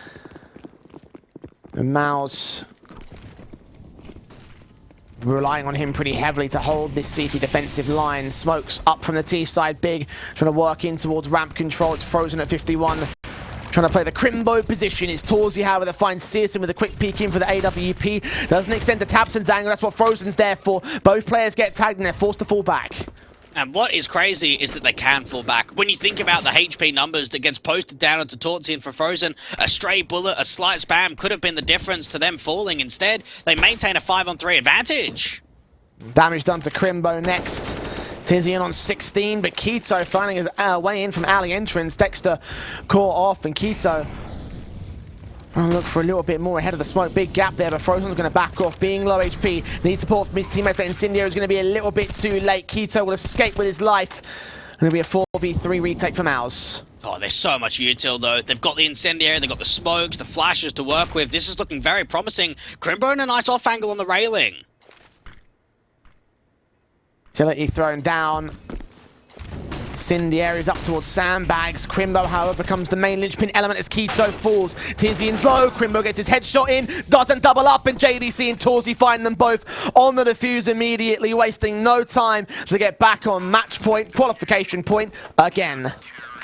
And MOUZ relying on him pretty heavily to hold this CT defensive line. Smokes up from the T side, big, trying to work in towards ramp control. It's frozen at 51. Trying to play the Crimbo position. It's torzsi, however, finds CSGO with a quick peek in for the AWP. Doesn't extend to tabseN's angle. That's what frozen's there for. Both players get tagged and they're forced to fall back. And what is crazy is that they can fall back. When you think about the HP numbers that gets posted down onto torzsi and for frozen, a stray bullet, a slight spam could have been the difference to them falling. Instead, they maintain a 5-on-3 advantage. Damage done to Crimbo next. tiziaN on 16, but Quito finding his way in from alley entrance. Dexter caught off, and Quito trying to look for a little bit more ahead of the smoke. Big gap there, but frozen's going to back off. Being low HP, needs support from his teammates, but incendiaR is going to be a little bit too late. Quito will escape with his life. Going to be a 4v3 retake for MOUZ. Oh, there's so much util though. They've got the incendiaR, they've got the smokes, the flashes to work with. This is looking very promising. Crimbo in a nice off angle on the railing. utility thrown down. incendiaR is up towards sandbags. Crimbo, however, becomes the main linchpin element as Quito falls. tiziaN's low. Crimbo gets his headshot in. Doesn't double up, and JDC and torzsi find them both on the defuse immediately, wasting no time to get back on match point, qualification point again.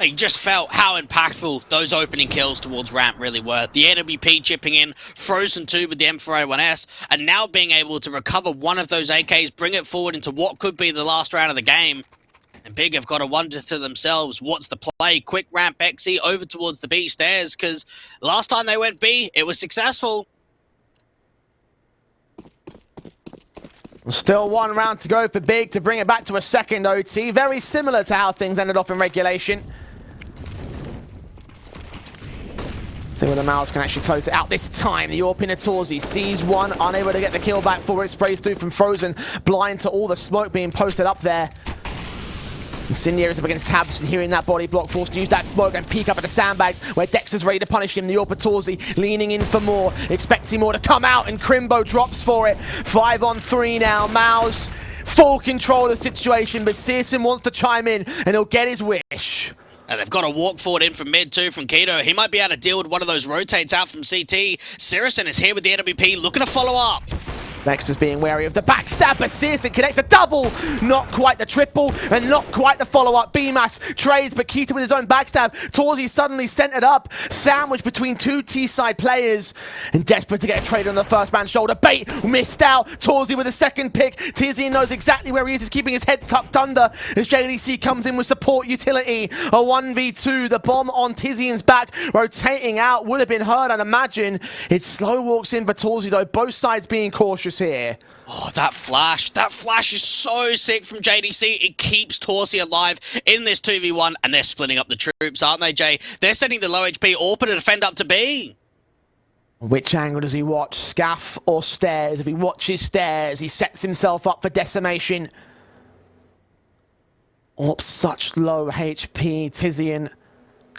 You just felt how impactful those opening kills towards ramp really were. The AWP chipping in, Frozen 2 with the M4A1S, and now being able to recover one of those AKs, bring it forward into what could be the last round of the game. And Big have got to wonder to themselves, what's the play? Quick ramp XE over towards the B stairs, because last time they went B, it was successful. Still one round to go for Big to bring it back to a second OT. Very similar to how things ended off in regulation. See whether MOUZ can actually close it out this time. The AWP in torzsi sees one, unable to get the kill back for it. Sprays through from frozen, blind to all the smoke being posted up there. incendiaR is up against tabseN, hearing that body block, forced to use that smoke and peek up at the sandbags where Dexter's ready to punish him. The AWP torzsi leaning in for more, expecting more to come out, and Crimbo drops for it. 5-on-3 now. MOUZ full control of the situation, but CSGO wants to chime in and he'll get his wish. And they've got a walk forward in from mid too from Quito. He might be able to deal with one of those rotates out from CT. tiziaN is here with the AWP, looking to follow up. Nexus being wary of the backstab, but tiziaN connects a double, not quite the triple, and not quite the follow-up. BMAS trades, but Quito with his own backstab. torzsi suddenly centered up, sandwiched between two T-side players, and desperate to get a trade on the first man's shoulder. Bait missed out. torzsi with a second pick. tiziaN knows exactly where he is. He's keeping his head tucked under as JDC comes in with support utility. A 1v2, the bomb on tiziaN's back, rotating out, would have been heard, I'd imagine. It slow walks in for torzsi though, both sides being cautious here. Oh, that flash is so sick from JDC. It keeps torzsi alive in this 2v1, and they're splitting up the troops, aren't they, Jay? They're sending the low HP AWP to defend up to B. Which angle does he watch? Scaff or stairs? If he watches stairs, he sets himself up for decimation. AWP such low HP. tiziaN,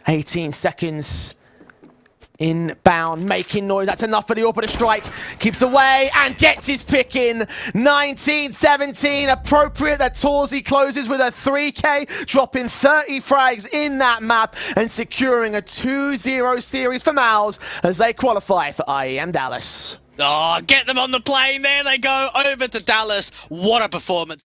18 seconds. Inbound, making noise. That's enough for the AWP to strike. Keeps away and gets his pick in. 19-17. Appropriate that torzsi closes with a 3K, dropping 30 frags in that map and securing a 2-0 series for MOUZ as they qualify for IEM Dallas. Oh, get them on the plane. There they go over to Dallas. What a performance.